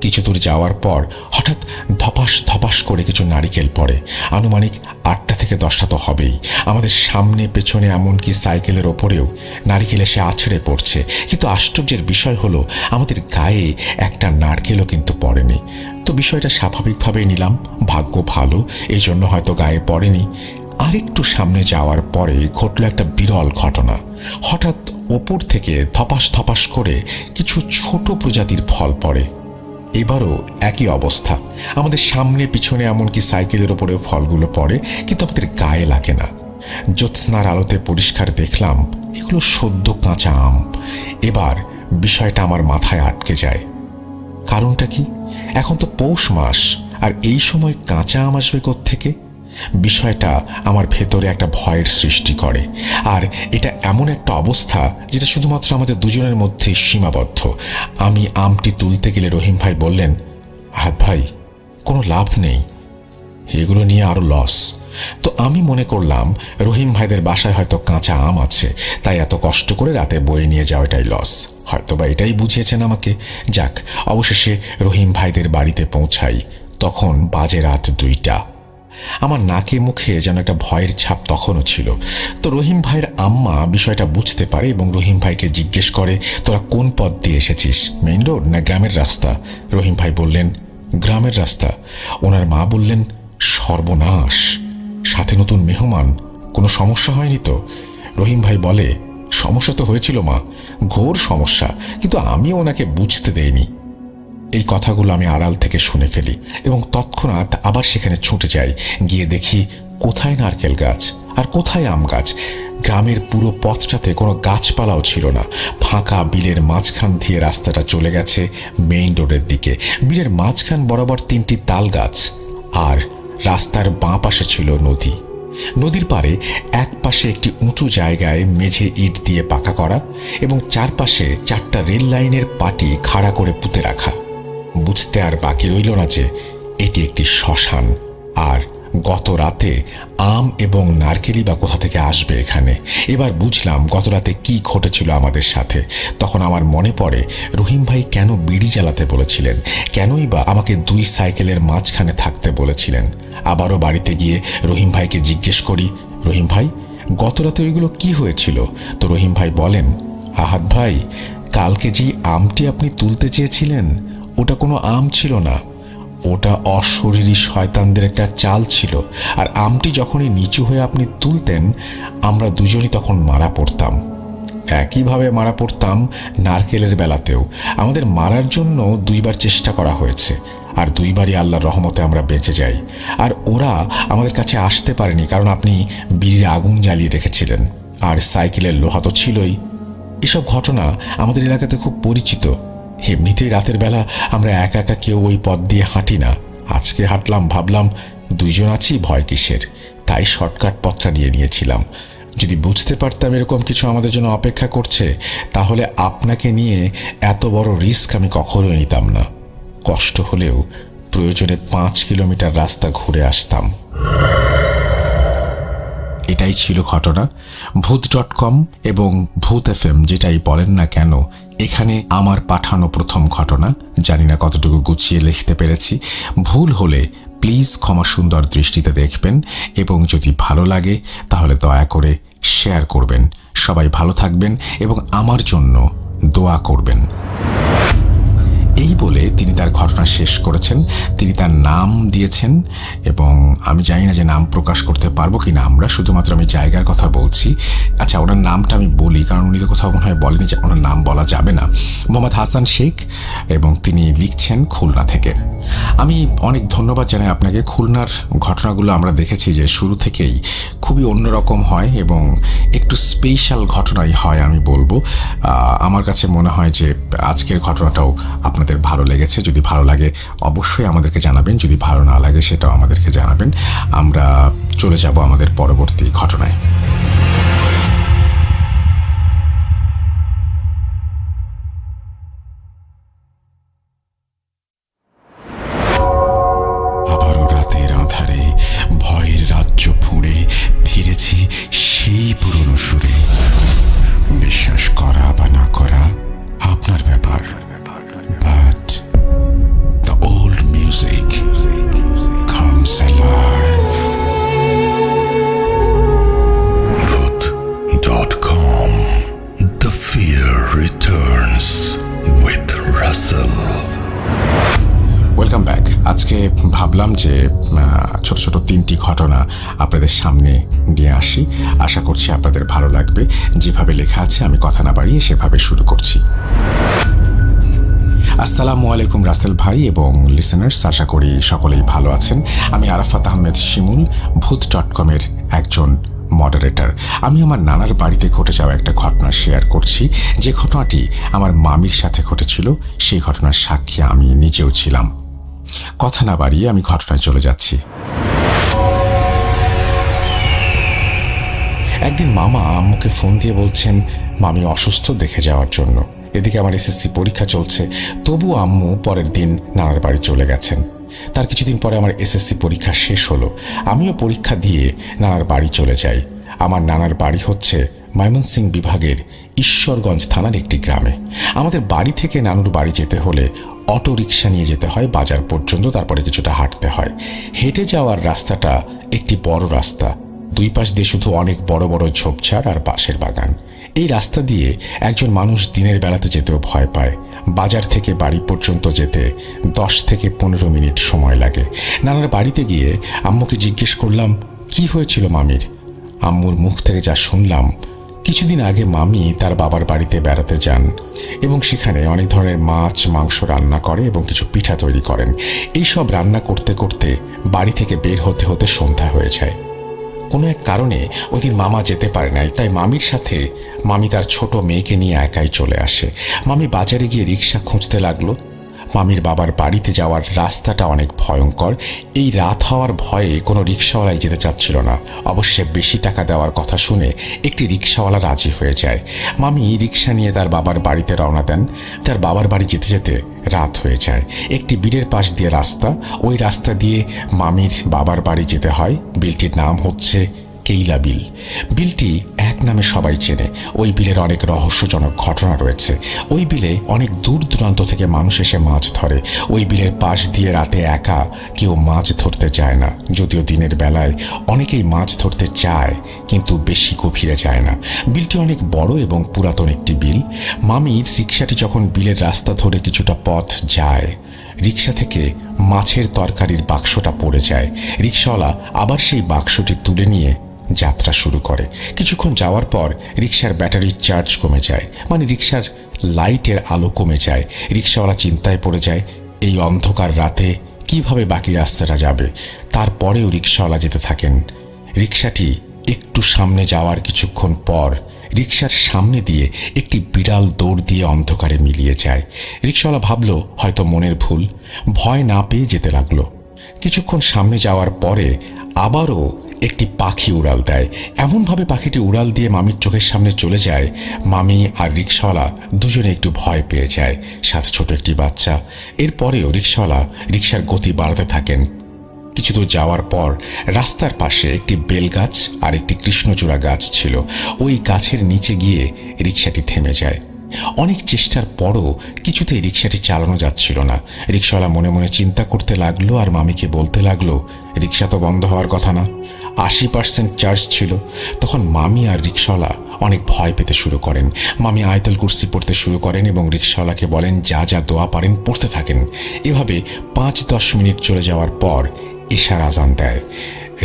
কিছু দূর যাওয়ার পর হঠাৎ ধপাস ধপাস করে কিছু নারিকেল পড়ে। আনুমানিক 8টা থেকে 10টা তো হবেই। আমাদের সামনে পেছনে এমনকি সাইকেলের ওপরেও নারিকেল এসে আছড়ে পড়ছে। কিন্তু আশ্চর্যের বিষয় হলো আমাদের গায়ে একটা নারকেলও কিন্তু পড়েনি। তো বিষয়টা স্বাভাবিকভাবেই নিলাম, ভাগ্য ভালো, এই জন্য হয়তো গায়ে পড়েনি। আরেকটু সামনে যাওয়ার পরে ঘটল একটা বিরল ঘটনা। হঠাৎ ওপর থেকে ধপাস ধপাস করে কিছু ছোট প্রজাতির ফল পড়ে। এবারও একই অবস্থা, আমাদের সামনে পিছনে এমনকি সাইকেলের ওপরেও ফলগুলো পড়ে, কিন্তু আমাদের গায়ে লাগে না। জ্যোৎস্নার আলোতে পরিষ্কার দেখলাম এগুলো সদ্য কাঁচা আম। এবার বিষয়টা আমার মাথায় আটকে যায়। কারণটা কি? এখন তো পৌষ মাস, আর এই সময় কাঁচা আম আসবে কোত্থেকে? বিষয়টা আমার ভেতরে একটা ভয়ের সৃষ্টি করে। আর এটা এমন একটা অবস্থা যেটা শুধুমাত্র আমাদের দুজনের মধ্যে সীমাবদ্ধ। আমি আমটি তুলতে গেলে রহিম ভাই বললেন, আহাদ ভাই, কোনো লাভ নেই, এগুলো নিয়ে আরো লস। তো আমি মনে করলাম রহিম ভাইদের বাসায় হয়তো কাঁচা আম আছে, তাই এত কষ্ট করে রাতে বয়ে নিয়ে যাওয়াটাই লস। হয়তোবা এটাই বুঝিয়েছেন আমাকে। যাক, অবশেষে রহিম ভাইদের বাড়িতে পৌঁছাই। তখন বাজে রাত 2টা। আমার নাকে মুখে যেন একটা ভয়ের ছাপ তখনও ছিল। তো রহিম ভাইয়ের আম্মা বিষয়টা বুঝতে পারে এবং রহিম ভাইকে জিজ্ঞেস করে, তোরা কোন পথ দিয়ে এসেছিস, মেইন রোড না গ্রামের রাস্তা? রহিম ভাই বললেন, গ্রামের রাস্তা। ওনার মা বললেন, সর্বনাশ, সাথে নতুন মেহমান, কোনো সমস্যা হয়নি তো? রহিম ভাই বলে, সমস্যা তো হয়েছিল মা, ঘোর সমস্যা, কিন্তু আমি ওনাকে বুঝতে দেইনি। এই কথাগুলো আমি আড়াল থেকে শুনে ফেলি এবং তৎক্ষণাৎ আবার সেখানে ছুটে যাই। গিয়ে দেখি কোথায় নারকেল গাছ, আর কোথায় আম গাছ? গ্রামের পুরো পথটাতে কোনো গাছপালাও ছিল না। ফাঁকা বিলের মাঝখান দিয়ে রাস্তাটা চলে গেছে মেইন রোডের দিকে। বিলের মাঝখান বরাবর 3টি তাল গাছ, আর রাস্তার বাঁ পাশে ছিল নদী। নদীর পাড়ে এক পাশে একটি উঁচু জায়গায় মেঝে ইট দিয়ে পাকা করা এবং চারপাশে 4টা রেল লাইনের পাটি খাড়া করে পুঁতে রাখা। বুঝতে আর বাকি রইল না যে এটি একটি শ্মশান। আর গত রাতে আম এবং নারকেলই বা কোথা থেকে আসবে এখানে? এবার বুঝলাম গত রাতে কি ঘটেছিল আমাদের সাথে। তখন আমার মনে পড়ে রহিম ভাই কেন বিড়ি জ্বালাতে বলেছিলেন, কেনই বা আমাকে 2 সাইকেলের মাঝখানে থাকতে বলেছিলেন। আবারও বাড়িতে গিয়ে রহিম ভাইকে জিজ্ঞেস করি, রহিম ভাই গত রাতে ওইগুলো কি হয়েছিল? তো রহিম ভাই বলেন, আহাদ ভাই, কালকে যেই আমটি আপনি তুলতে চেয়েছিলেন ওটা কোনো আম ছিল না, ওটা অশরীরী শয়তানদের একটা চাল ছিল। আর আমটি যখনই নিচু হয়ে আপনি তুলতেন, আমরা দুজনই তখন মারা পড়তাম। একইভাবে মারা পড়তাম নারকেলের বেলাতেও। আমাদের মারার জন্য 2বার চেষ্টা করা হয়েছে, আর 2বারই আল্লাহর রহমতে আমরা বেঁচে যাই। আর ওরা আমাদের কাছে আসতে পারেনি, কারণ আপনি বিড়ির আগুন জ্বালিয়ে রেখেছিলেন, আর সাইকেলের লোহা তো ছিলই। এসব ঘটনা আমাদের এলাকাতে খুব পরিচিত। এমনিতেই রাতের বেলা আমরা একা একা কেউ ওই পথ দিয়ে হাঁটি না। আজকে হাঁটলাম, ভাবলাম 2জন আছি, ভয় কিসের, তাই শর্টকাট পথটা নিয়েছিলাম। যদি বুঝতে পারতাম এরকম কিছু আমাদের জন্য অপেক্ষা করছে, তাহলে আপনাকে নিয়ে এত বড় রিস্ক আমি কখনোই নিতাম না। কষ্ট হলেও প্রয়োজনে 5 কিলোমিটার রাস্তা ঘুরে আসতাম। এটাই ছিল ঘটনা। ভূত.com এবং ভূত FM যেটাই বলেন না কেন, এখানে আমার পাঠানো প্রথম ঘটনা। জানি না কতটুকু গুছিয়ে লিখতে পেরেছি। ভুল হলে প্লিজ ক্ষমা সুন্দর দৃষ্টিতে দেখবেন, এবং যদি ভালো লাগে তাহলে দয়া করে শেয়ার করবেন। সবাই ভালো থাকবেন এবং আমার জন্য দোয়া করবেন। এই বলে তিনি তার ঘটনা শেষ করেছেন। তিনি তার নাম দিয়েছেন, এবং আমি জানি না যে নাম প্রকাশ করতে পারবো কিনা আমরা, শুধুমাত্র আমি জায়গার কথা বলছি। আচ্ছা, ওনার নামটা আমি বলি, কারণ উনি তো কোথাও মনে হয় বলেনি যে ওনার নাম বলা যাবে না। মোহাম্মদ হাসান শেখ, এবং তিনি লিখছেন খুলনা থেকে। আমি অনেক ধন্যবাদ জানাই আপনাকে। খুলনার ঘটনাগুলো আমরা দেখেছি যে শুরু থেকেই খুবই অন্যরকম হয় এবং একটু স্পেশাল ঘটনাই হয় আমি বলবো। আমার কাছে মনে হয় যে আজকের ঘটনাটাও আপনাদের ভালো লেগেছে। যদি ভালো লাগে অবশ্যই আমাদেরকে জানাবেন, যদি ভালো না লাগে সেটাও আমাদেরকে জানাবেন। আমরা চলে যাব আমাদের পরবর্তী ঘটনায়। আবারও রাতের আঁধারে ভয়ের রাজ্য ফুঁড়ে ফিরেছি সেই পুরনো সুরে। বিশ্বাস করা বা না করা আপনার ব্যাপার, but the old music comes alive. Booth.com. The fear returns with Russell. Welcome back. আজকে ভাবলাম যে ছোট ছোট 3টি ঘটনা আপনাদের সামনে নিয়ে আসি। আশা করছি আপনাদের ভালো লাগবে। যেভাবে লেখা আছে আমি কথা না বাড়িয়ে সেভাবে শুরু করছি। আসসালামু আলাইকুম রাসেল ভাই এবং লিসেনার্স, আশা করি সকলেই ভালো আছেন। আমি আরাফাত আহমেদ শিমুল, ভূত.com এর একজন মডারেটর। আমি আমার নানার বাড়িতে ঘটে যাওয়া একটা ঘটনা শেয়ার করছি, যে ঘটনাটি আমার মামির সাথে ঘটেছিল। সেই ঘটনার সাক্ষী আমি নিজেও ছিলাম। কথা না বাড়িয়ে আমি ঘটনায় চলে যাচ্ছি। একদিন মামা আম্মুকে ফোন দিয়ে বলছেন মামি অসুস্থ, দেখে যাওয়ার জন্য। এদিকে আমার এসএসসি পরীক্ষা চলছে, তবু আম্মু পরের দিন নানার বাড়ি চলে গেছেন। তার কিছুদিন পরে আমার এসএসসি পরীক্ষা শেষ হলো। আমিও পরীক্ষা দিয়ে নানার বাড়ি চলে যাই। আমার নানার বাড়ি হচ্ছে ময়মনসিংহ বিভাগের ঈশ্বরগঞ্জ থানার একটি গ্রামে। আমাদের বাড়ি থেকে নানুর বাড়ি যেতে হলে অটো রিক্সা নিয়ে যেতে হয় বাজার পর্যন্ত, তারপরে কিছুটা হাঁটতে হয়। হেঁটে যাওয়ার রাস্তাটা একটি বড় রাস্তা, 2 পাশ দিয়ে শুধু অনেক বড় বড় ঝোপঝাড় আর বাঁশের বাগান। এই রাস্তা দিয়ে একজন মানুষ দিনের বেলাতে যেতেও ভয় পায়। বাজার থেকে বাড়ি পর্যন্ত যেতে 10 থেকে 15 মিনিট সময় লাগে। নানার বাড়িতে গিয়ে আম্মুকে জিজ্ঞেস করলাম কি হয়েছিল মামির। আম্মুর মুখ থেকে যা শুনলাম, কিছুদিন আগে মামি তার বাবার বাড়িতে বেড়াতে যান এবং সেখানে অনেক ধরনের মাছ মাংস রান্না করে এবং কিছু পিঠা তৈরি করেন। এই সব রান্না করতে করতে বাড়ি থেকে বের হতে হতে সন্ধ্যা হয়ে যায়। কোনো এক কারণে ওই দিন মামা যেতে পারে নাই, তাই মামির সাথে মামি তার ছোট মেয়েকে নিয়ে একাই চলে আসে। মামি বাজারে গিয়ে রিক্সা খুঁজতে লাগলো। মামির বাবার বাড়িতে যাওয়ার রাস্তাটা অনেক ভয়ঙ্কর। এই রাত হওয়ার ভয়ে কোনো রিক্সাওয়ালাই যেতে চাচ্ছিল না। অবশ্যই বেশি টাকা দেওয়ার কথা শুনে একটি রিক্সাওয়ালা রাজি হয়ে যায়। মামি রিক্সা নিয়ে তার বাবার বাড়িতে রওনা দেন। তার বাবার বাড়ি যেতে যেতে রাত হয়ে যায়। একটি বিলের পাশ দিয়ে রাস্তা, ওই রাস্তা দিয়ে মামির বাবার বাড়ি যেতে হয়। বিলটির নাম হচ্ছে কেইলা বিল। বিলটি এক নামে সবাই চেনে। ওই বিলের অনেক রহস্যজনক ঘটনা রয়েছে। ওই বিলে অনেক দূর দূরান্ত থেকে মানুষ এসে মাছ ধরে। ওই বিলের পাশ দিয়ে রাতে একা কেউ মাছ ধরতে যায় না, যদিও দিনের বেলায় অনেকেই মাছ ধরতে চায়, কিন্তু বেশি গভীরে যায় না। বিলটি অনেক বড় এবং পুরাতন একটি বিল। মামির রিক্সাটি যখন বিলের রাস্তা ধরে কিছুটা পথ যায়, রিক্সা থেকে মাছের তরকারির বাক্সটা পড়ে যায়। রিক্সাওয়ালা আবার সেই বাক্সটি তুলে নিয়ে যাত্রা শুরু করে। কিছুক্ষণ যাওয়ার পর রিক্সার ব্যাটারির চার্জ কমে যায়, মানে রিক্সার লাইটের আলো কমে যায়। রিক্সাওয়ালা চিন্তায় পড়ে যায়, এই অন্ধকার রাতে কিভাবে বাকি রাস্তাটা যাবে। তারপরেও রিক্সাওয়ালা যেতে থাকেন। রিক্সাটি একটু সামনে যাওয়ার কিছুক্ষণ পর রিক্সার সামনে দিয়ে একটি বিড়াল দৌড় দিয়ে অন্ধকারে মিলিয়ে যায়। রিক্সাওয়ালা ভাবল হয়তো মনের ভুল, ভয় না পেয়ে যেতে লাগলো। কিছুক্ষণ সামনে যাওয়ার পরে আবারও একটি পাখি উড়াল দেয়। এমনভাবে পাখিটি উড়াল দিয়ে মামির চোখের সামনে চলে যায়, মামি আর রিক্সাওয়ালা দুজনে একটু ভয় পেয়ে যায়, সাথে ছোট একটি বাচ্চা। এরপরেও রিক্সাওয়ালা রিক্সার গতি বাড়াতে থাকেন। কিছু দূর যাওয়ার পর রাস্তার পাশে একটি বেলগাছ আর একটি কৃষ্ণচূড়া গাছ ছিল। ওই গাছের নিচে গিয়ে রিক্সাটি থেমে যায়। অনেক চেষ্টার পরও কিছুতেই রিক্সাটি চালানো যাচ্ছিল না। রিক্সাওয়ালা মনে মনে চিন্তা করতে লাগলো আর মামিকে বলতে লাগলো, রিক্সা তো বন্ধ হওয়ার কথা না, 80% চার্জ ছিল। তখন মামি আর রিক্সাওয়ালা অনেক ভয় পেতে শুরু করেন। মামি আয়াতুল কুরসি পড়তে শুরু করেন এবং রিক্সাওয়ালাকে বলেন যা যা দোয়া পারেন পড়তে থাকেন। এভাবে 5-10 মিনিট চলে যাওয়ার পর এশার আজান দেয়।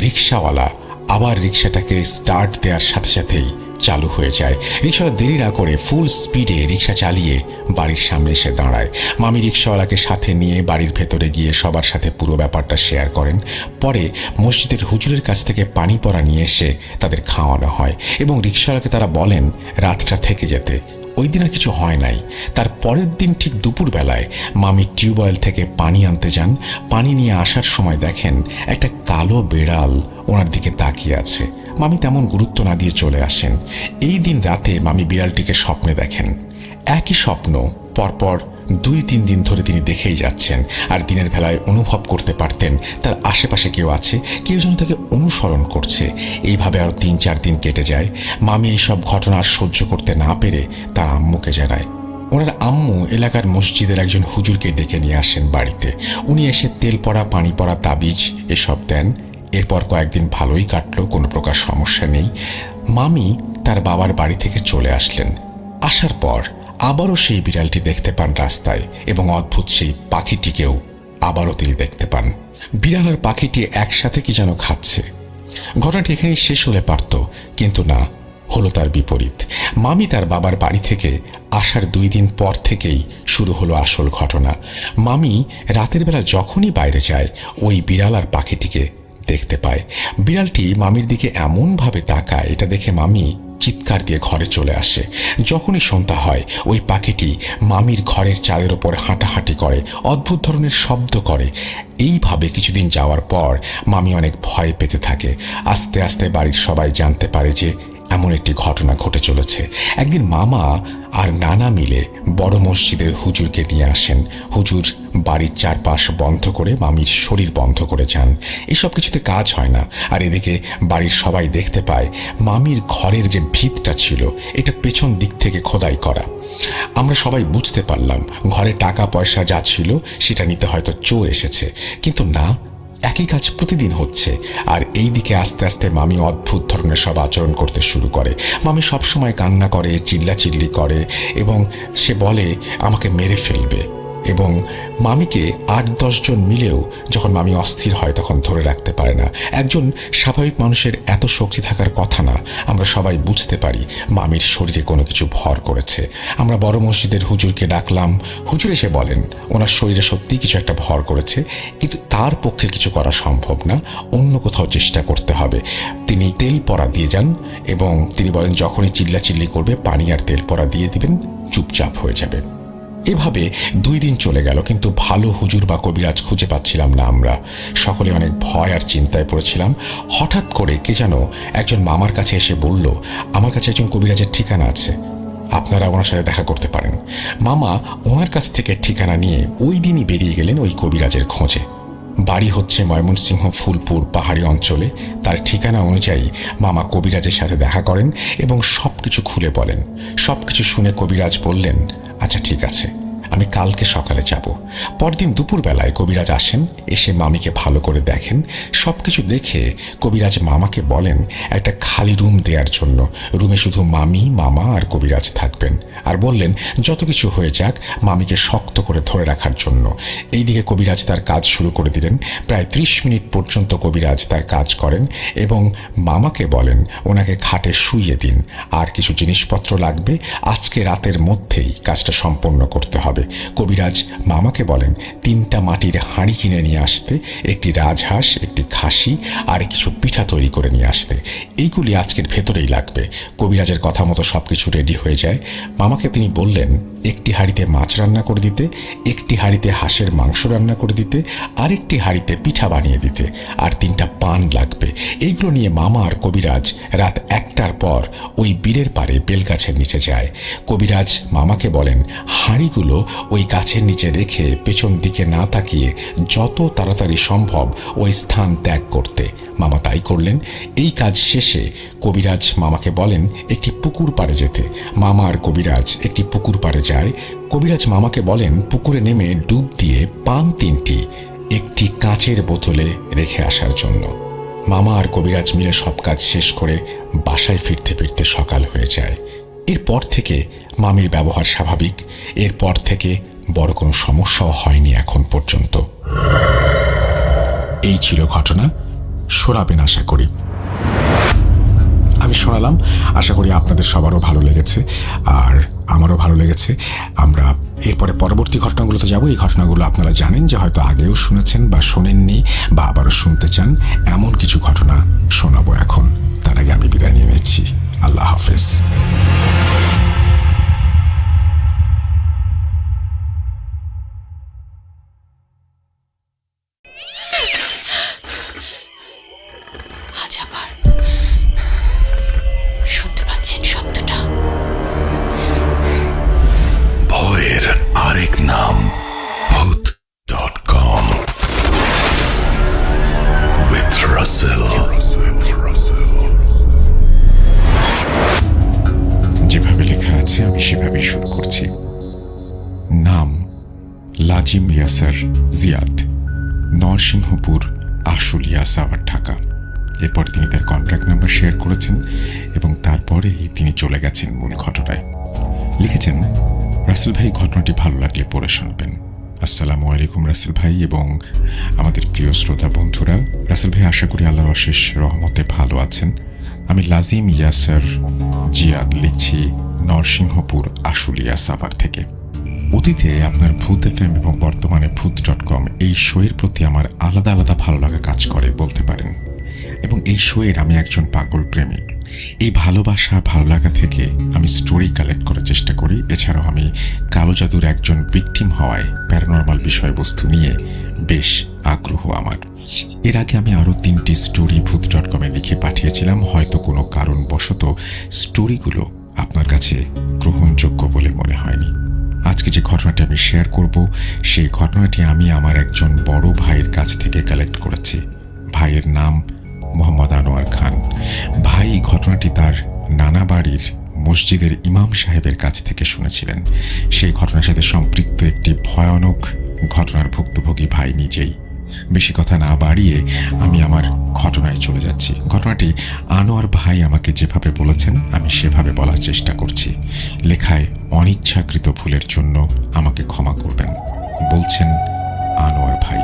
রিক্সাওয়ালা আবার রিক্সাটাকে স্টার্ট দেওয়ার সাথে সাথেই চালু হয়ে যায়। রিক্সাওয়ালা দেরি না করে ফুল স্পিডে রিক্সা চালিয়ে বাড়ির সামনে এসে দাঁড়ায়। মামি রিক্সাওয়ালাকে সাথে নিয়ে বাড়ির ভেতরে গিয়ে সবার সাথে পুরো ব্যাপারটা শেয়ার করেন। পরে মসজিদের হুজুরের কাছ থেকে পানি পড়া নিয়ে এসে তাদের খাওয়ানো হয় এবং রিক্সাওয়ালাকে তারা বলেন রাতটা থেকে যেতে। ওই দিন আর কিছু হয় নাই। তার পরের দিন ঠিক দুপুরবেলায় মামি টিউবওয়েল থেকে পানি আনতে যান। পানি নিয়ে আসার সময় দেখেন একটা কালো বেড়াল ওনার দিকে তাকিয়ে আছে। মামি তেমন গুরুত্ব না দিয়ে চলে আসেন। এই দিন রাতে মামি বিড়ালটিকে স্বপ্নে দেখেন। একই স্বপ্ন পরপর 2-3 দিন ধরে তিনি দেখেই যাচ্ছেন। আর দিনের বেলায় অনুভব করতে পারতেন তার আশেপাশে কেউ আছে, কেউ যেন তাকে অনুসরণ করছে। এইভাবে আরও 3-4 দিন কেটে যায়। মামি এইসব ঘটনা সহ্য করতে না পেরে তার আম্মুকে জানায়। ওনার আম্মু এলাকার মসজিদের একজন হুজুরকে ডেকে নিয়ে আসেন বাড়িতে। উনি এসে তেল পড়া, পানি পড়া, তাবিজ এসব দেন। এরপর কয়েকদিন ভালোই কাটলো, কোনো প্রকার সমস্যা নেই। মামি তার বাবার বাড়ি থেকে চলে আসলেন। আসার পর আবারও সেই বিড়ালটি দেখতে পান রাস্তায় এবং অদ্ভুত সেই পাখিটিকেও আবারও তিনি দেখতে পান। বিড়াল আর পাখিটি একসাথে কি যেন খাচ্ছে। ঘটনাটি এখানেই শেষ হলে পারত, কিন্তু না, হলো তার বিপরীত। মামি তার বাবার বাড়ি থেকে আসার 2 দিন পর থেকেই শুরু হলো আসল ঘটনা। মামি রাতের বেলা যখনই বাইরে যায় ওই বিড়াল আর পাখিটিকে দেখতে পায়। বিড়ালটি মামির দিকে এমনভাবে তাকায়, এটা দেখে মামি চিৎকার দিয়ে ঘরে চলে আসে। যখনই সন্ধ্যা হয় ওই পাখিটি মামির ঘরের চালের ওপর হাঁটাহাঁটি করে, অদ্ভুত ধরনের শব্দ করে। এইভাবে কিছুদিন যাওয়ার পর মামি অনেক ভয় পেতে থাকে। আস্তে আস্তে বাড়ির সবাই জানতে পারে যে এমন একটি ঘটনা ঘটে চলেছে। একদিন মামা আর নানা মিলে বড় মসজিদের হুজুরকে নিয়ে আসেন। হুজুর বাড়ির চারপাশ বন্ধ করে মামির শরীর বন্ধ করে যান। এসব কিছুতে কাজ হয় না। আর এদিকে বাড়ির সবাই দেখতে পায় মামির ঘরের যে ভিতটা ছিল এটা পেছন দিক থেকে খোদাই করা। আমরা সবাই বুঝতে পারলাম ঘরে টাকা পয়সা যা ছিল সেটা নিতে হয়তো চোর এসেছে, কিন্তু না, একই কাজ প্রতিদিন হচ্ছে। আর এই দিকে আস্তে আস্তে মামি অদ্ভুত ধরনের সব আচরণ করতে শুরু করে। মামি সবসময় কান্না করে, চিল্লাচিল্লি করে এবং সে বলে আমাকে মেরে ফেলবে। এবং মামিকে 8-10 জন মিলেও যখন মামি অস্থির হয় তখন ধরে রাখতে পারে না। একজন স্বাভাবিক মানুষের এত শক্তি থাকার কথা না। আমরা সবাই বুঝতে পারি মামির শরীরে কোনো কিছু ভর করেছে। আমরা বড় মসজিদের হুজুরকে ডাকলাম। হুজুর এসে বলেন ওনার শরীরে সত্যি কিছু একটা ভর করেছে, কিন্তু তার পক্ষে কিছু করা সম্ভব না, অন্য কোথাও চেষ্টা করতে হবে। তিনি তেল পরা দিয়ে যান এবং তিনি বলেন যখনই চিল্লাচিল্লি করবে পানি আর তেল পরা দিয়ে দিবেন, চুপচাপ হয়ে যাবে। এভাবে 2 দিন চলে গেল, কিন্তু ভালো হুজুর বা কবিরাজ খুঁজে পাচ্ছিলাম না। আমরা সকলে অনেক ভয় আর চিন্তায় পড়েছিলাম। হঠাৎ করে কে যেন একজন মামার কাছে এসে বলল, আমার কাছে একজন কবিরাজের ঠিকানা আছে, আপনারা ওনার সাথে দেখা করতে পারেন। মামা ওনার কাছ থেকে ঠিকানা নিয়ে ওই দিনই বেরিয়ে গেলেন ওই কবিরাজের খোঁজে। বাড়ি হচ্ছে ময়মনসিংহ ফুলপুর পাহাড়ি অঞ্চলে। তার ঠিকানা অনুযায়ী মামা কবিরাজের সাথে দেখা করেন এবং সব কিছু খুলে বলেন। সব কিছু শুনে কবিরাজ বললেন, আচ্ছা ঠিক আছে, আমি কালকে সকালে যাব। পরদিন দুপুরবেলায় কবিরাজ আসেন, এসে মামিকে ভালো করে দেখেন। সব কিছু দেখে কবিরাজ মামাকে বলেন একটা খালি রুম দেওয়ার জন্য। রুমে শুধু মামি, মামা আর কবিরাজ থাকবেন, আর বললেন যত কিছু হয়ে যাক মামিকে শক্ত করে ধরে রাখার জন্য। এইদিকে কবিরাজ তার কাজ শুরু করে দিলেন। প্রায় 30 মিনিট পর্যন্ত কবিরাজ তার কাজ করেন এবং মামাকে বলেন ওনাকে খাটে শুইয়ে দিন, আর কিছু জিনিসপত্র লাগবে, আজকে রাতের মধ্যেই কাজটা সম্পন্ন করতে হবে। কবিরাজ মামাকে বলেন 3টা মাটির হাঁড়ি কিনে নিয়ে আসতে, একটি রাজহাঁস, একটি খাসি আর কিছু পিঠা তৈরি করে নিয়ে আসতে। এইগুলি আজকের ভেতরেই লাগবে। কবিরাজের কথা মতো সবকিছু রেডি হয়ে যায়। মামাকে তিনি বললেন একটি হাঁড়িতে মাছ রান্না করে দিতে, একটি হাঁড়িতে হাঁসের মাংস রান্না করে দিতে, আরেকটি হাঁড়িতে পিঠা বানিয়ে দিতে, আর 3টা পান লাগবে। এইগুলো নিয়ে মামা আর কবিরাজ রাত 1টার পর ওই বীরের পাড়ে বেলগাছের নিচে যায়। কবিরাজ মামাকে বলেন হাঁড়িগুলো ওই গাছের নিচে রেখে পেছন দিকে না তাকিয়ে যত তাড়াতাড়ি সম্ভব ওই স্থান ত্যাগ করতে। মামা তাই করলেন। এই কাজ শেষে কবিরাজ মামাকে বলেন একটি পুকুর পাড়ে যেতে। মামা আর কবিরাজ একটি পুকুর পাড়ে যায়। কবিরাজ মামাকে বলেন পুকুরে নেমে ডুব দিয়ে পান 3টি একটি কাঁচের বোতলে রেখে আসার জন্য। মামা আর কবিরাজ মিলে সব কাজ শেষ করে বাসায় ফিরতে ফিরতে সকাল হয়ে যায়। এরপর থেকে মামির ব্যবহার স্বাভাবিক। এরপর থেকে বড় কোনো সমস্যাও হয়নি এখন পর্যন্ত। এই ছিল ঘটনা। শোনাবেন আশা করি। আমি শোনালাম, আশা করি আপনাদের সবারও ভালো লেগেছে, আর আমারও ভালো লেগেছে। আমরা এরপরে পরবর্তী ঘটনাগুলোতে যাব। এই ঘটনাগুলো আপনারা জানেন যে হয়তো আগেও শুনেছেন বা শোনেননি বা আবারও শুনতে চান, এমন কিছু ঘটনা শোনাবো এখন। তার আগে আমি বিদায় নিয়ে নিচ্ছি। আল্লাহ হাফেজ। শুনতে পাচ্ছেন শব্দটা? ভয়ের আরেক নাম ভূত.com with Russell। যেভাবে লেখা আছে আমি সেভাবেই শুরু করছি। নাম লাজিম ইয়াসার জিয়াদ, নরসিংহপুর, আশুলিয়া, সাভার, ঢাকা। এরপর তিনি তার কন্ট্যাক্ট নাম্বার শেয়ার করেছেন এবং তারপরেই তিনি চলে গেছেন মূল ঘটনায়। লিখেছেন, রাসেল ভাই, ঘটনাটি ভালো লাগলে পড়ে শুনবেন। আসসালামু আলাইকুম রাসেল ভাই এবং আমাদের প্রিয় শ্রোতা বন্ধুরা। রাসেল ভাই, আশা করি আল্লাহর অশেষ রহমতে ভালো আছেন। আমি লাজিম ইয়াসার জিয়াদ লিখছি নরসিংহপুর, আশুলিয়া, সাভার থেকে। অতীতে আপনার ভূত এফএম এবং বর্তমানে ভূত.com এই শোয়ের প্রতি আমার আলাদা আলাদা ভালো লাগা কাজ করে বলতে পারেন, এবং এই শোয়ের আমি একজন পাগল প্রেমিক। এই ভালোবাসা, ভালো লাগা থেকে আমি স্টোরি কালেক্ট করার চেষ্টা করি। এছাড়াও আমি কালো জাদুর একজন ভিকটিম হওয়ায় প্যারানরমাল বিষয়বস্তু নিয়ে বেশ আগ্রহ আমার। এর আগে আমি আরও 3টি স্টোরি ভূত.com লিখে পাঠিয়েছিলাম। হয়তো কোনো কারণবশত স্টোরিগুলো আপনার কাছে গ্রহণযোগ্য বলে মনে হয়নি। আজকে যে ঘটনাটি আমি শেয়ার করব, সেই ঘটনাটি আমি আমার একজন বড় ভাইয়ের কাছ থেকে কালেক্ট করেছি। ভাইয়ের নাম মোহাম্মদ আনোয়ার খান। ভাই ঘটনাটি তার নানা বাড়ির মসজিদের ইমাম সাহেবের কাছ থেকে শুনেছিলেন। সেই ঘটনার সাথে সম্পৃক্ত একটি ভয়ানক ঘটনার ভুক্তভোগী ভাই নিজেই। বেশি কথা না বাড়িয়ে আমি আমার ঘটনায় চলে যাচ্ছি। ঘটনাটি আনোয়ার ভাই আমাকে যেভাবে বলেছেন আমি সেভাবে বলার চেষ্টা করছি। লেখায় অনিচ্ছাকৃত ভুলের জন্য আমাকে ক্ষমা করবেন। বলছেন আনোয়ার ভাই।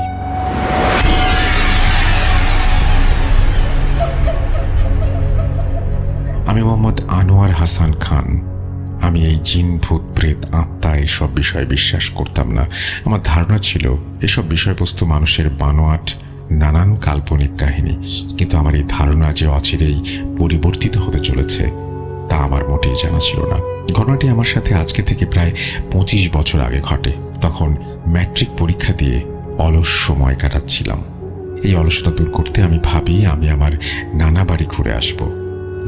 আমি মোহাম্মদ আনোয়ার হাসান খান। আমি এই জিন, ভূত, প্রেত, আত্মা এসব বিষয়ে বিশ্বাস করতাম না। আমার ধারণা ছিল এসব বিষয়বস্তু মানুষের বানোয়াট নানান কাল্পনিক কাহিনী। কিন্তু আমার এই ধারণা যে অচিরেই পরিবর্তিত হতে চলেছে তা আমার মোটেই জানা ছিল না। ঘটনাটি আমার সাথে আজকে থেকে প্রায় 25 বছর আগে ঘটে। তখন ম্যাট্রিক পরীক্ষা দিয়ে অলস সময় কাটাচ্ছিলাম। এই অলসতা দূর করতে আমি ভাবি আমি আমার নানা বাড়ি ঘুরে আসব।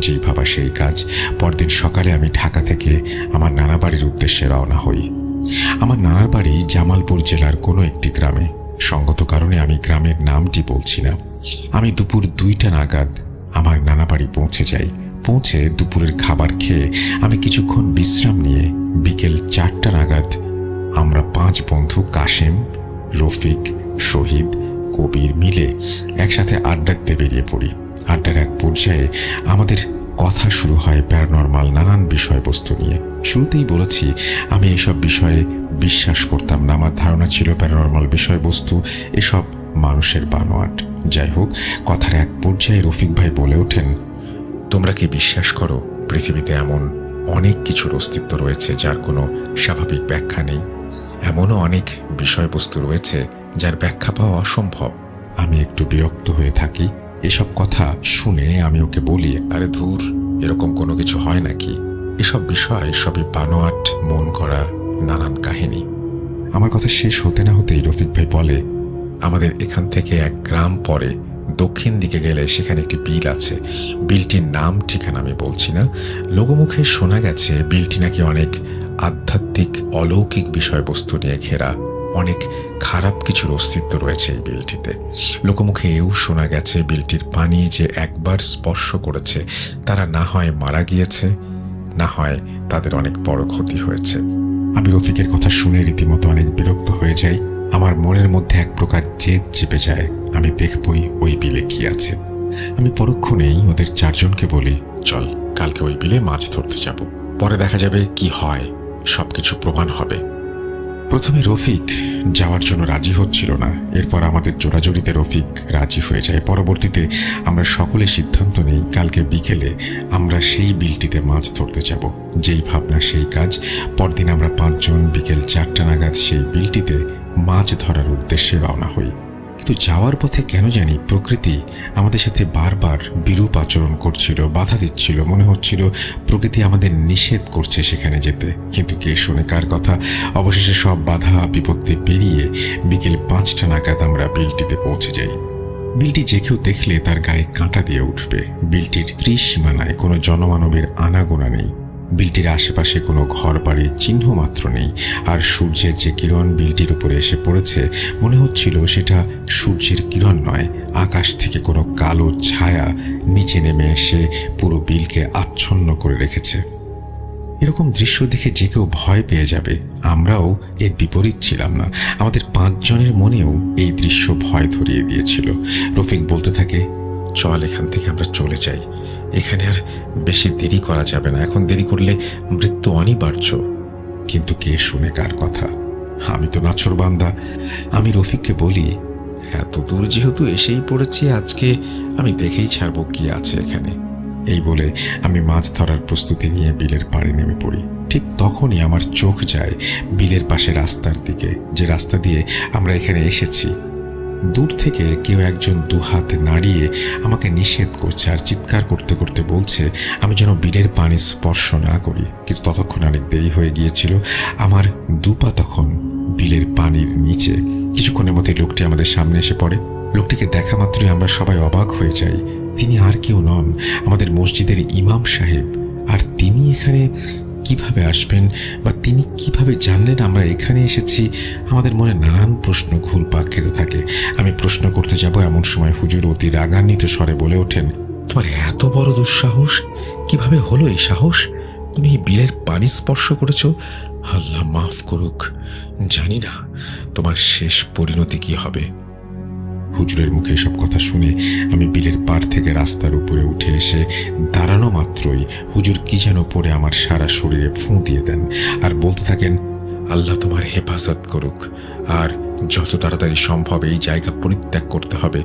যেই ভাবা সেই কাজ। পরদিন সকালে আমি ঢাকা থেকে আমার নানা বাড়ির উদ্দেশ্যে রওনা হই। আমার নানার বাড়ি জামালপুর জেলার কোনো একটি গ্রামে। সঙ্গত কারণে আমি গ্রামের নামটি বলছি না। আমি দুপুর 2টা নাগাদ আমার নানা বাড়ি পৌঁছে যাই। পৌঁছে দুপুরের খাবার খেয়ে আমি কিছুক্ষণ বিশ্রাম নিয়ে বিকেল 4টা নাগাদ আমরা 5 বন্ধু কাশেম, রফিক, শহীদ, কবির মিলে একসাথে আড্ডা দিতে বেরিয়ে পড়ি। আড্ডার এক পর্যায়ে আমাদের কথা শুরু হয় প্যারানরমাল নানান বিষয়বস্তু নিয়ে। শুরুতেই বলেছি আমি এসব বিষয়ে বিশ্বাস করতাম না। আমার ধারণা ছিল প্যারানরমাল বিষয়বস্তু এসব মানুষের বানোয়াট। যাই হোক, কথার এক পর্যায়ে রফিক ভাই বলে ওঠেন, তোমরা কি বিশ্বাস করো পৃথিবীতে এমন অনেক কিছুর অস্তিত্ব রয়েছে যার কোনো স্বাভাবিক ব্যাখ্যা নেই? এমনও অনেক বিষয়বস্তু রয়েছে যার ব্যাখ্যা পাওয়া অসম্ভব। আমি একটু বিরক্ত হয়ে থাকি। এসব কথা শুনে আমি ওকে বলি, আরে ধুর, এরকম কোনো কিছু হয় নাকি? এসব বিষয় সবই বানোয়াট, মন করা নানান কাহিনী। আমার কথা শেষ হতে না হতেই রফিক ভাই বলে, আমাদের এখান থেকে 1 গ্রাম পরে দক্ষিণ দিকে গেলে সেখানে একটি বিল আছে। বিলটির নাম ঠিকানা আমি বলছি না। লোকমুখে শোনা গেছে বিলটি নাকি অনেক আধ্যাত্মিক অলৌকিক বিষয়বস্তু নিয়ে ঘেরা। অনেক খারাপ কিছুর অস্তিত্ব রয়েছে এই বিলটিতে। লোকমুখে এও শোনা গেছে বিলটির পানি যে একবার স্পর্শ করেছে তারা না হয় মারা গিয়েছে, না হয় তাদের অনেক বড় ক্ষতি হয়েছে। আমি রফিকের কথা শুনে রীতিমতো অনেক বিরক্ত হয়ে যাই। আমার মনের মধ্যে এক প্রকার জেদ চেপে যায়, আমি দেখবই ওই বিলে কি আছে। আমি পরক্ষণেই ওদের 4 জনকে বলি, চল কালকে ওই বিলে মাছ ধরতে যাব, পরে দেখা যাবে কি হয়, সবকিছু প্রমাণ হবে। প্রথমে রফিক যাওয়ার জন্য রাজি হচ্ছিল না। এরপর আমাদের জোড়াজুড়িতে রফিক রাজি হয়ে যায়। পরবর্তীতে আমরা সকলে সিদ্ধান্ত নেই কালকে বিকেলে আমরা সেই বিলটিতে মাছ ধরতে যাব। যেই ভাবনা সেই কাজ। পরদিন আমরা 5 জন বিকেল 4টা নাগাদ সেই বিলটিতে মাছ ধরার উদ্দেশ্যে রওনা হই। কিন্তু যাওয়ার পথে কেন জানি প্রকৃতি আমাদের সাথে বারবার বিরূপ আচরণ করছিল, বাধা দিচ্ছিল। মনে হচ্ছিল প্রকৃতি আমাদের নিষেধ করছে সেখানে যেতে। কিন্তু কে শুনে কার কথা? অবশেষে সব বাধা বিপত্তি পেরিয়ে বিকেল 5টা নাগাদ আমরা বিলটিতে পৌঁছে যাই। বিলটি যে কেউ দেখলে তার গায়ে কাঁটা দিয়ে উঠবে। বিলটির ত্রিসীমানায় কোনো জনমানবের আনাগোনা নেই। বিলটির আশেপাশে কোনো ঘর বাড়ির চিহ্ন মাত্র নেই। আর সূর্যের যে কিরণ বিলটির উপরে এসে পড়েছে মনে হচ্ছিল সেটা সূর্যের কিরণ নয়, আকাশ থেকে কোনো কালো ছায়া নিচে নেমে এসে পুরো বিলকে আচ্ছন্ন করে রেখেছে। এরকম দৃশ্য দেখে যে কেউ ভয় পেয়ে যাবে। আমরাও এর বিপরীত ছিলাম না। আমাদের 5 জনের মনেও এই দৃশ্য ভয় ধরিয়ে দিয়েছিল। রফিক বলতে থাকে, চল এখান থেকে আমরা চলে যাই, এখানে আর বেশি দেরি করা যাবে না, এখন দেরি করলে মৃত্যু অনিবার্য। কিন্তু কে শুনে কার কথা? আমি তো নাছোড়বান্দা। আমি রফিককে বলি, এত দূর যেহেতু এসেই পড়েছি, আজকে আমি দেখেই ছাড়বো কি আছে এখানে। এই বলে আমি মাছ ধরার প্রস্তুতি নিয়ে বিলের পাড়ে নেমে পড়ি। ঠিক তখনই আমার চোখ যায় বিলের পাশে রাস্তার দিকে, যে রাস্তা দিয়ে আমরা এখানে এসেছি। দূর থেকে কেউ একজন 2 হাত নাড়িয়ে আমাকে নিষেধ করছে আর চিৎকার করতে করতে বলছে আমি যেন বিলের পানি স্পর্শ না করি। কিন্তু ততক্ষণ অনেক দেরি হয়ে গিয়েছিল। আমার 2 পা তখন বিলের পানির নিচে। কিছুক্ষণের মধ্যে লোকটি আমাদের সামনে এসে পড়ে। লোকটিকে দেখা মাত্রই আমরা সবাই অবাক হয়ে যাই। তিনি আর কেউ নন, আমাদের মসজিদের ইমাম সাহেব। আর তিনি এখানে কিভাবে আসবেন বা তিনি কিভাবে জানলেন আমরা এখানে এসেছি? আমাদের মনে নানান প্রশ্ন ঘুরপাক খেতে থাকে। আমি প্রশ্ন করতে যাব এমন সময় হুজুর অতি রাগান্বিত স্বরে বলে ওঠেন, তোমার এত বড় দুঃসাহস! কিভাবে হলো এই সাহস? তুমি এই বিলের পানি স্পর্শ করেছ? আল্লাহ মাফ করুক, জানি না তোমার শেষ পরিণতি কি হবে। হুজুরের মুখে সব কথা শুনে আমি বিলের পাড় থেকে রাস্তার উপরে উঠে এসে দাঁড়ানো মাত্রই হুজুর কি যেন পড়ে আমার সারা শরীরে ফুঁ দিয়ে দেন আর বলতে থাকেন, আল্লাহ তোমার হেফাজত করুক, আর যত তাড়াতাড়ি সম্ভব এই জায়গা পরিত্যাগ করতে হবে।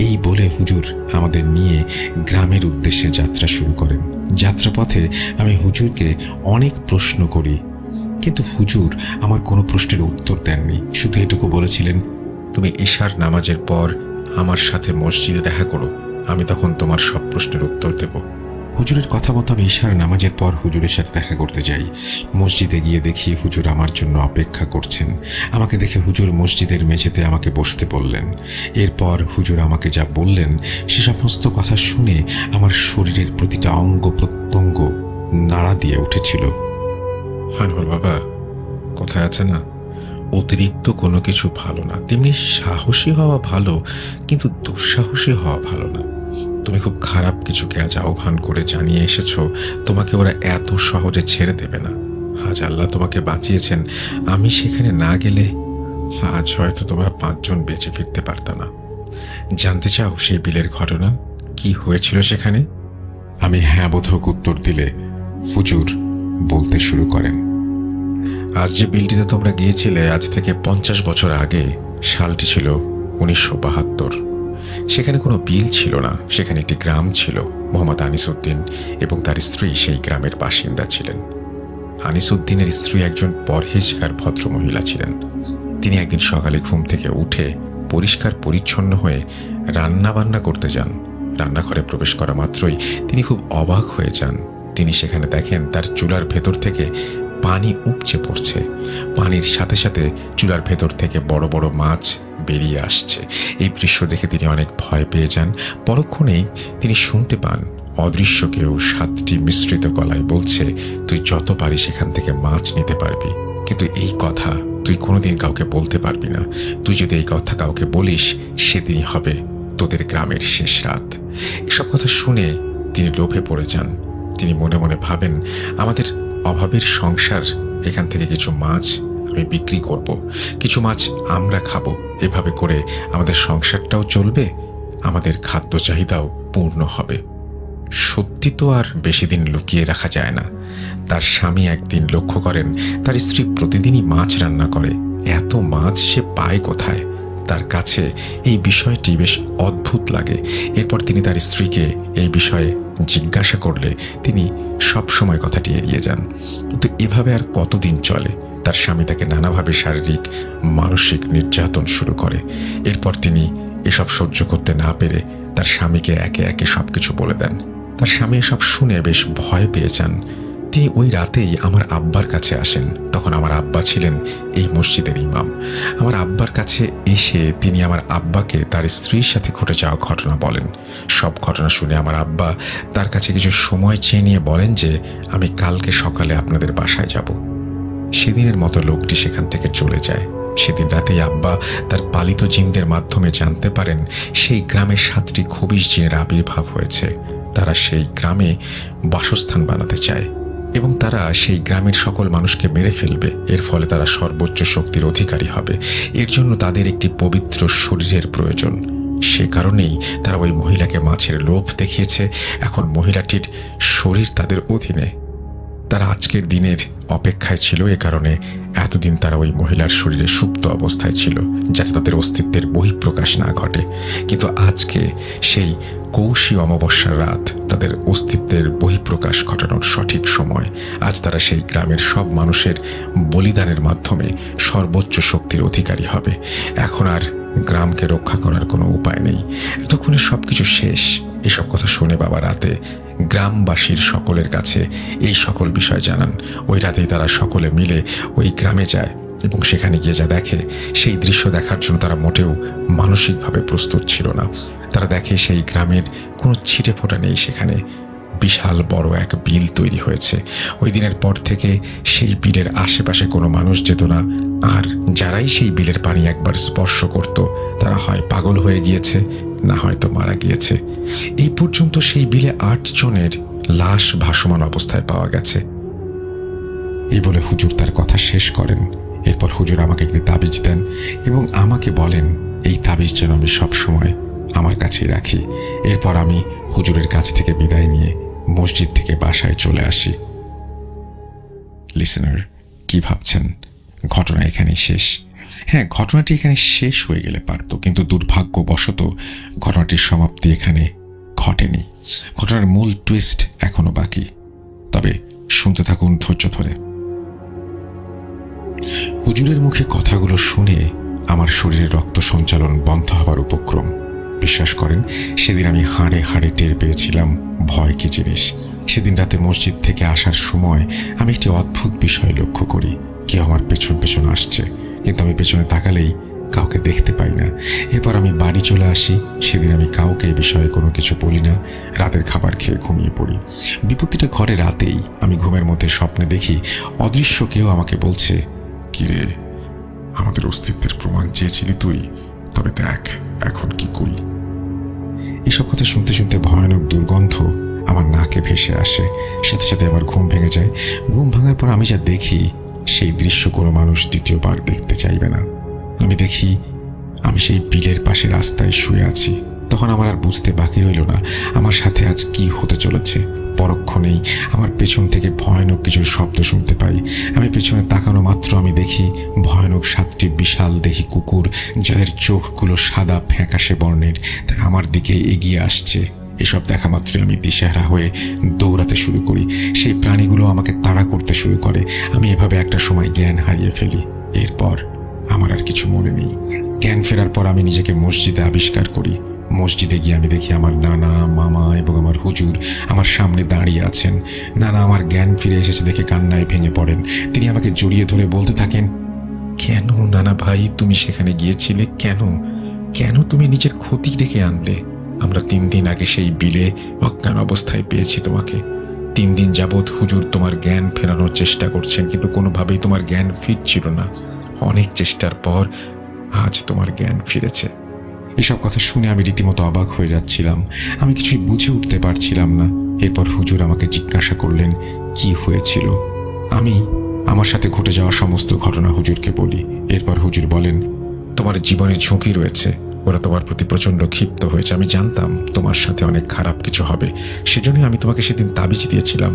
এই বলে হুজুর আমাদের নিয়ে গ্রামের উদ্দেশ্যে যাত্রা শুরু করেন। যাত্রাপথে আমি হুজুরকে অনেক প্রশ্ন করি, কিন্তু হুজুর আমার কোনো প্রশ্নের উত্তর দেননি। শুধু এটুকু বলেছিলেন, তুমি ঈশার নামাজের পর আমার সাথে মসজিদে দেখা করো, আমি তখন তোমার সব প্রশ্নের উত্তর দেব। হুজুরের কথা মতো আমি ঈশার নামাজের পর হুজুরের সাথে দেখা করতে যাই। মসজিদে গিয়ে দেখি হুজুর আমার জন্য অপেক্ষা করছেন। আমাকে দেখে হুজুর মসজিদের মেঝেতে আমাকে বসতে বললেন। এরপর হুজুর আমাকে যা বললেন সে সমস্ত কথা শুনে আমার শরীরের প্রতিটা অঙ্গ প্রত্যঙ্গ নাড়া দিয়ে উঠেছিল। আনোয়ার বাবা, কোথায় আছে না, অতিরিক্ত কোনো কিছু ভালো না। তেমনি সাহসী হওয়া ভালো, কিন্তু দুঃসাহসী হওয়া ভালো না। তুমি খুব খারাপ কিছুকে আজ আহ্বান করে জানিয়ে এসেছো তোমাকে ওরা এত সহজে ছেড়ে দেবে না। আজ আল্লাহ তোমাকে বাঁচিয়েছেন, আমি সেখানে না গেলে আজ হয়তো তোমরা 5 জন বেঁচে ফিরতে পারত না। জানতে চাও সেই বিলের ঘটনা, কি হয়েছিল সেখানে? আমি হ্যাঁ বোধক উত্তর দিলে হুজুর বলতে শুরু করেন, আজ যে বিলটিতে তোমরা গিয়েছিলে আজ থেকে 50 বছর আগে, সালটি ছিল 1972। সেখানে কোনো বিল ছিল না, সেখানে একটি গ্রাম ছিল। মোহাম্মদ আনিসউদ্দিন এবং তার স্ত্রী সেই গ্রামের বাসিন্দা ছিলেন। আনিসউদ্দিনের স্ত্রী একজন পরহেজগার ভদ্র মহিলা ছিলেন। তিনি একদিন সকালে ঘুম থেকে উঠে পরিষ্কার পরিচ্ছন্ন হয়ে রান্না বান্না করতে যান। রান্নাঘরে প্রবেশ করা মাত্রই তিনি খুব অবাক হয়ে যান। তিনি সেখানে দেখেন তার চুলার ভেতর থেকে পানি উপচে পড়ছে। পানির সাথে সাথে চুলার ভেতর থেকে বড় বড় মাছ বেরিয়ে আসছে। এই দৃশ্য দেখে তিনি অনেক ভয় পেয়ে যান। পরক্ষণেই তিনি শুনতে পান অদৃশ্য কেউ 7টি মিশ্রিত গলায় বলছে, তুই যত পারিস সেখান থেকে মাছ নিতে পারবি, কিন্তু এই কথা তুই কোনোদিন কাউকে বলতে পারবি না। তুই যদি এই কথা কাউকে বলিস সেদিনই হবে তোদের গ্রামের শেষ রাত। এসব কথা শুনে তিনি লোভে পড়ে যান। তিনি মনে মনে ভাবেন, আমাদের অভাবের সংসার, এখান থেকে কিছু মাছ আমি বিক্রি করব, কিছু মাছ আমরা খাবো। এভাবে করে আমাদের সংসারটাও চলবে, আমাদের খাদ্য চাহিদাও পূর্ণ হবে। সত্যি তো আর বেশি দিন লুকিয়ে রাখা যায় না। তার স্বামী একদিন লক্ষ্য করেন তার স্ত্রী প্রতিদিনই মাছ রান্না করে। এত মাছ সে পায় কোথায়? তার কাছে এই বিষয়টি বেশ অদ্ভুত লাগে। এরপর তিনি তার স্ত্রীকে এই বিষয়ে জিজ্ঞাসা করলে তিনি সব সময় কথাটি এড়িয়ে যান। কিন্তু এভাবে আর কতদিন চলে? তার স্বামী তাকে নানাভাবে শারীরিক মানসিক নির্যাতন শুরু করে। এরপর তিনি এসব সহ্য করতে না পেরে তার স্বামীকে একে একে সবকিছু বলে দেন। তার স্বামী এসব শুনে বেশ ভয় পেয়ে যান। তিনি ওই রাতেই আমার আব্বার কাছে আসেন। তখন আমার আব্বা ছিলেন এই মসজিদের ইমাম। আমার আব্বার কাছে এসে তিনি আমার আব্বাকে তার স্ত্রীর সাথে ঘটে যাওয়া ঘটনা বলেন। সব ঘটনা শুনে আমার আব্বা তার কাছে কিছু সময় চেয়ে নিয়ে বলেন যে, আমি কালকে সকালে আপনাদের বাসায় যাব। সেদিনের মতো লোকটি সেখান থেকে চলে যায়। সেদিন রাতেই আব্বা তার পালিত জিনদের মাধ্যমে জানতে পারেন সেই গ্রামে 7টি খবিশ জিনের আবির্ভাব হয়েছে। তারা সেই গ্রামে বাসস্থান বানাতে চায় এবং তারা সেই গ্রামের সকল মানুষকে মেরে ফেলবে। এর ফলে তারা সর্বোচ্চ শক্তির অধিকারী হবে। এর জন্য তাদের একটি পবিত্র শরীরের প্রয়োজন। সে কারণেই তারা ওই মহিলাকে মাছের লোভ দেখিয়েছে। এখন মহিলাটির শরীর তাদের অধীনে। তারা আজকের দিনের অপেক্ষায় ছিল। এ কারণে এতদিন তারা ওই মহিলার শরীরে সুপ্ত অবস্থায় ছিল, যাতে তাদের অস্তিত্বের বহিঃপ্রকাশ না ঘটে। কিন্তু আজকে সেই কৌশী অমাবস্যার রাত, তাদের অস্তিত্বের বহিঃপ্রকাশ ঘটানোর সঠিক সময়। আজ তারা সেই গ্রামের সব মানুষের বলিদানের মাধ্যমে সর্বোচ্চ শক্তির অধিকারী হবে। এখন আর গ্রামকে রক্ষা করার কোনো উপায় নেই। এতক্ষণে সবকিছু শেষ। এসব কথা শুনে বাবা রাতে গ্রামবাসীর সকলের কাছে এই সকল বিষয় জানান। ওই রাতেই তারা সকলে মিলে ওই গ্রামে যায় এবং সেখানে গিয়ে যা দেখে, সেই দৃশ্য দেখার জন্য তারা মোটেও মানসিকভাবে প্রস্তুত ছিল না। তারা দেখে সেই গ্রামের কোনো ছিটে ফোঁটা নেই। সেখানে বিশাল বড় এক বিল তৈরি হয়েছে। ওই দিনের পর থেকে সেই বিলের আশেপাশে কোনো মানুষ যেত না। আর যারাই সেই বিলের পানি একবার স্পর্শ করত, তারা হয় পাগল হয়ে গিয়েছে, না হয়তো মারা গিয়েছে। এই পর্যন্ত সেই বিলে 8 জনের লাশ ভাসমান অবস্থায় পাওয়া গেছে। এই বলে হুজুর তার কথা শেষ করেন। এরপর হুজুর আমাকে একটি তাবিজ দেন এবং আমাকে বলেন এই তাবিজ যেন আমি সবসময় আমার কাছেই রাখি। এরপর আমি হুজুরের কাছ থেকে বিদায় নিয়ে মসজিদ থেকে বাসায় চলে আসি। লিসেনার, কি ভাবছেন? ঘটনা এখানেই শেষ। হ্যাঁ, ঘটনাটি এখানে শেষ হয়ে গেলে পারত, কিন্তু দুর্ভাগ্যবশত ঘটনাটির সমাপ্তি এখানে ঘটেনি। ঘটনার মূল টুইস্ট এখনো বাকি। তবে শুনতে থাকুন ধৈর্য ধরে। হুজুরের মুখে কথাগুলো শুনে আমার শরীরে রক্ত সঞ্চালন বন্ধ হওয়ার উপক্রম। বিশ্বাস করেন, সেদিন আমি হাড়ে হাড়ে টের পেয়েছিলাম ভয় কি জিনিস। সেদিন রাতে মসজিদ থেকে আসার সময় আমি একটি অদ্ভুত বিষয় লক্ষ্য করি। কেউ আমার পেছন পেছন আসছে, কিন্তু আমি পেছনে তাকালেই কাউকে দেখতে পাই না। এরপর আমি বাড়ি চলে আসি। সেদিন আমি কাউকে এই বিষয়ে কোনো কিছু বলি না। রাতের খাবার খেয়ে ঘুমিয়ে পড়ি। বিপত্তিটা ঘরে রাতেই। আমি ঘুমের মধ্যে স্বপ্নে দেখি অদৃশ্য কেউ আমাকে বলছে, কিরে, আমাদের অস্তিত্বের প্রমাণ চেয়েছিলি তুই, তবে দেখ এখন কি করি। এসব কথা শুনতে শুনতে ভয়ানক দুর্গন্ধ আমার নাকে ভেসে আসে। সাথে সাথে আমার ঘুম ভেঙে যায়। ঘুম ভাঙার পর আমি যা দেখি, সেই দৃশ্য কোনো মানুষ দ্বিতীয়বার দেখতে চাইবে না। আমি দেখি আমি সেই বিলের পাশে রাস্তায় শুয়ে আছি। তখন আমার আর বুঝতে বাকি রইল না আমার সাথে আজ কি হতে চলেছে। পরক্ষণেই আমার পেছন থেকে ভয়ানক কিছু শব্দ শুনতে পাই। আমি পেছনে তাকানো মাত্র আমি দেখি ভয়ানক 7টি বিশাল দেহি কুকুর, যাদের চোখগুলো সাদা ফ্যাকাশে বর্ণের, তারা আমার দিকে এগিয়ে আসছে। এসব দেখা মাত্রই আমি দিশেহারা হয়ে দৌড়াতে শুরু করি। সেই প্রাণীগুলো আমাকে তাড়া করতে শুরু করে। আমি এভাবে একটা সময় জ্ঞান হারিয়ে ফেলি। এরপর আমার আর কিছু মনে নেই। জ্ঞান ফেরার পর আমি নিজেকে মসজিদে আবিষ্কার করি। মসজিদে গিয়ে আমি দেখি আমার নানা, মামা এবং আমার হুজুর আমার সামনে দাঁড়িয়ে আছেন। নানা আমার জ্ঞান ফিরে এসেছে দেখে কান্নায় ভেঙে পড়েন। তিনি আমাকে জড়িয়ে ধরে বলতে থাকেন, কেন নানা ভাই তুমি সেখানে গিয়েছিলে? কেন কেন তুমি নিজের ক্ষতি ডেকে আনলে? আমরা 3 দিন আগে সেই বিলে অজ্ঞান অবস্থায় পেয়েছি তোমাকে। 3 দিন যাবৎ হুজুর তোমার জ্ঞান ফেরানোর চেষ্টা করছেন, কিন্তু কোনোভাবেই তোমার জ্ঞান ফিরছিল না। অনেক চেষ্টার পর আজ তোমার জ্ঞান ফিরেছে। এসব কথা শুনে আমি রীতিমতো অবাক হয়ে যাচ্ছিলাম। আমি কিছুই বুঝে উঠতে পারছিলাম না। এরপর হুজুর আমাকে জিজ্ঞাসা করলেন কি হয়েছিল। আমি আমার সাথে ঘটে যাওয়া সমস্ত ঘটনা হুজুরকে বলি। এরপর হুজুর বলেন, তোমার জীবনে ঝুঁকি রয়েছে। ওরা তোমার প্রতি প্রচণ্ড ক্ষিপ্ত হয়েছে। আমি জানতাম তোমার সাথে অনেক খারাপ কিছু হবে, সেজন্যই আমি তোমাকে সেদিন তাবিজ দিয়েছিলাম।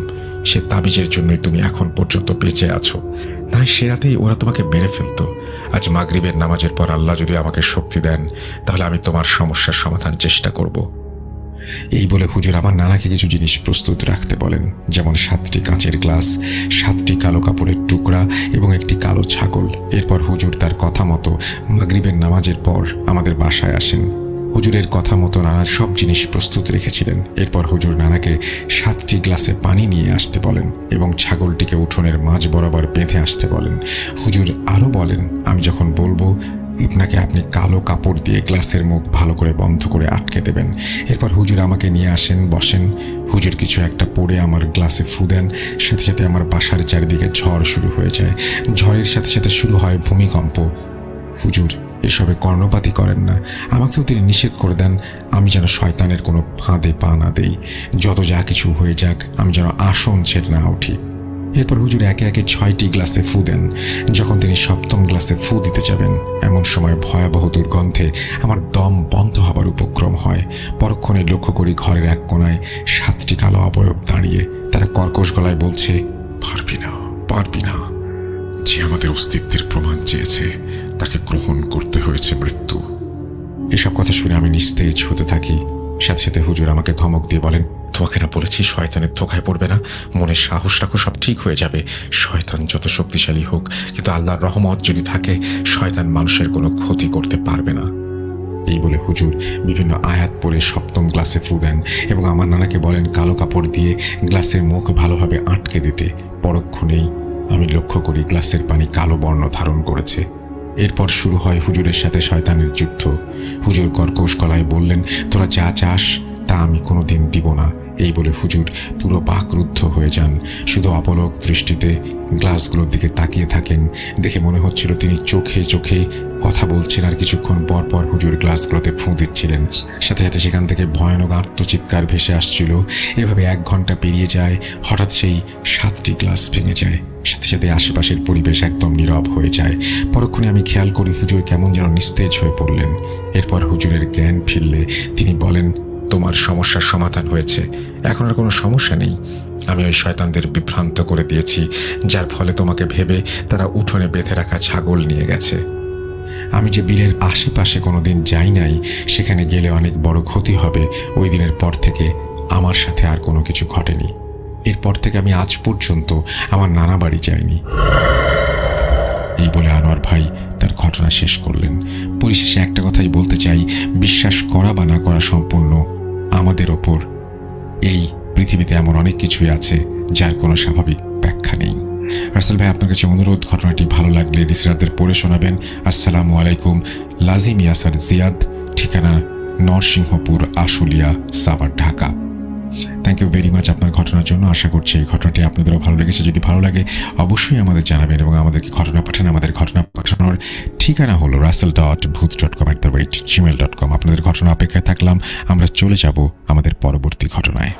সে তাবিজের জন্যই তুমি এখন পর্যন্ত বেঁচে আছো। না সে রাতেই ওরা তোমাকে মেরে ফেলতো। আজ মাগরিবের নামাজের পর আল্লাহ যদি আমাকে শক্তি দেন, তাহলে আমি তোমার সমস্যার সমাধান চেষ্টা করব। এই বলে হুজুর আমার নানাকে কিছু জিনিস প্রস্তুত রাখতে বলেন, যেমন 7টি কাঁচের গ্লাস, 7টি কালো কাপড়ের টুকরা এবং একটি কালো ছাগল। এরপর হুজুর তার কথা মতো মাগরিবের নামাজের পর আমাদের বাসায় আসেন। হুজুরের কথা মতো নানা সব জিনিস প্রস্তুত রেখেছিলেন। এরপর হুজুর নানাকে 7টি গ্লাসে পানি নিয়ে আসতে বলেন এবং ছাগলটিকে উঠোনের মাঝ বরাবর বেঁধে আসতে বলেন। হুজুর আরও বলেন, আমি যখন বলবো আপনাকে আপনি কালো কাপড় দিয়ে গ্লাসের মুখ ভালো করে বন্ধ করে আটকে দেবেন। এরপর হুজুর আমাকে নিয়ে আসেন, বসেন। হুজুর কিছু একটা পরে আমার গ্লাসে ফু দেন। সাথে সাথে আমার বাসার চারিদিকে ঝড় শুরু হয়ে যায়। ঝড়ের সাথে সাথে শুরু হয় ভূমিকম্প। হুজুর এসবে কর্ণপাতই করেন না। আমাকেও তিনি নিষেধ করে দেন আমি যেন শয়তানের কোনো ফাঁদে পা না দেই। যত যা কিছু হয়ে যাক, আমি যেন আসন ছেড়ে না উঠি। এরপর হুজুর একে একে 6টি গ্লাসে ফু দেন। যখন তিনি 7ম গ্লাসে ফু দিতে যাবেন, এমন সময় ভয়াবহ দুর্গন্ধে আমার দম বন্ধ হবার উপক্রম হয়। পরক্ষণে লক্ষ্য করি ঘরের এক কোণায় 7টি কালো অবয়ব দাঁড়িয়ে। তারা কর্কশ গলায় বলছে, পারবি না, পারবি না। যে আমাদের অস্তিত্বের প্রমাণ চেয়েছে, তাকে গ্রহণ করতে হয়েছে মৃত্যু। এসব কথা শুনে আমি নিস্তেজ হতে থাকি। সাথে সাথে হুজুর আমাকে ধমক দিয়ে বলেন, তোমাকে না বলেছি শয়তানের ধোঁকায় পড়বে না? মনে সাহস রাখো, সব ঠিক হয়ে যাবে। শয়তান যত শক্তিশালী হোক, কিন্তু আল্লাহর রহমত যদি থাকে, শয়তান মানুষের কোনো ক্ষতি করতে পারবে না। এই বলে হুজুর বিভিন্ন আয়াত পড়ে 7ম গ্লাসে ফু দেন এবং আমার নানাকে বলেন কালো কাপড় দিয়ে গ্লাসের মুখ ভালোভাবে আটকে দিতে। পরক্ষণেই আমি লক্ষ্য করি গ্লাসের পানি কালো বর্ণ ধারণ করেছে। এরপর শুরু হয় হুজুরের সাথে শয়তানের যুদ্ধ। হুজুর কর্কশ গলায় বললেন, তোরা যা চাস তা আমি কোনোদিন দিব না। এই বলে হুজুর পুরো বাকরুদ্ধ হয়ে যান। শুধু অপলক দৃষ্টিতে গ্লাসগুলোর দিকে তাকিয়ে থাকেন। দেখে মনে হচ্ছিল তিনি চোখে চোখে কথা বলছেন, আর কিছুক্ষণ পর পর হুজুর গ্লাসগুলোতে ফু দিচ্ছিলেন। সাথে সাথে সেখান থেকে ভয়ানক আত্মচিৎকার ভেসে আসছিল। এভাবে 1 ঘন্টা পেরিয়ে যায়। হঠাৎ সেই 7টি গ্লাস ভেঙে যায়। সাথে সাথে আশেপাশের পরিবেশ একদম নীরব হয়ে যায়। পরক্ষণে আমি খেয়াল করি হুজুর কেমন যেন নিস্তেজ হয়ে পড়লেন। এরপর হুজুরের জ্ঞান ফিরলে তিনি বলেন, তোমার সমস্যার সমাধান হয়েছে, এখন আর কোনো সমস্যা নেই। আমি ওই শয়তানদের বিভ্রান্ত করে দিয়েছি, যার ফলে তোমাকে ভেবে তারা উঠোনে বেঁধে রাখা ছাগল নিয়ে গেছে। আমি যে বিলের আশেপাশে কোনোদিন যাই নাই, সেখানে গেলে অনেক বড় ক্ষতি হবে। ওই দিনের পর থেকে আমার সাথে আর কোনো কিছু ঘটেনি। এরপর থেকে আমি আজ পর্যন্ত আমার নানা বাড়ি যাইনি। এই বলে আনোয়ার ভাই তার ঘটনা শেষ করলেন। পরিশেষে একটা কথাই বলতে চাই, বিশ্বাস করা বা না করা সম্পূর্ণ আমাদের ওপর। এই পৃথিবীতে এমন অনেক কিছুই আছে যার কোনো স্বাভাবিক ব্যাখ্যা নেই। রাসেল ভাই, আপনার কাছে অনুরোধ, ঘটনাটি ভালো লাগলে লিসেনারদের পড়ে শোনাবেন। আসসালামু আলাইকুম। লাজিম ইয়াসার জিয়াদ, ঠিকানা Narsinghapur, Ashulia, Savar, Dhaka. Thank you very much আপনার ঘটনার জন্য। আশা করছি এই ঘটনাটি আপনাদেরও ভালো লেগেছে। যদি ভালো লাগে অবশ্যই আমাদের জানাবেন এবং আমাদেরকে ঘটনা পাঠান। আমাদের ঘটনা পাঠানোর ঠিকানা হলো russell.booth.com@gmail.com। আপনাদের ঘটনা অপেক্ষায় থাকলাম। আমরা চলে যাব আমাদের পরবর্তী ঘটনায়।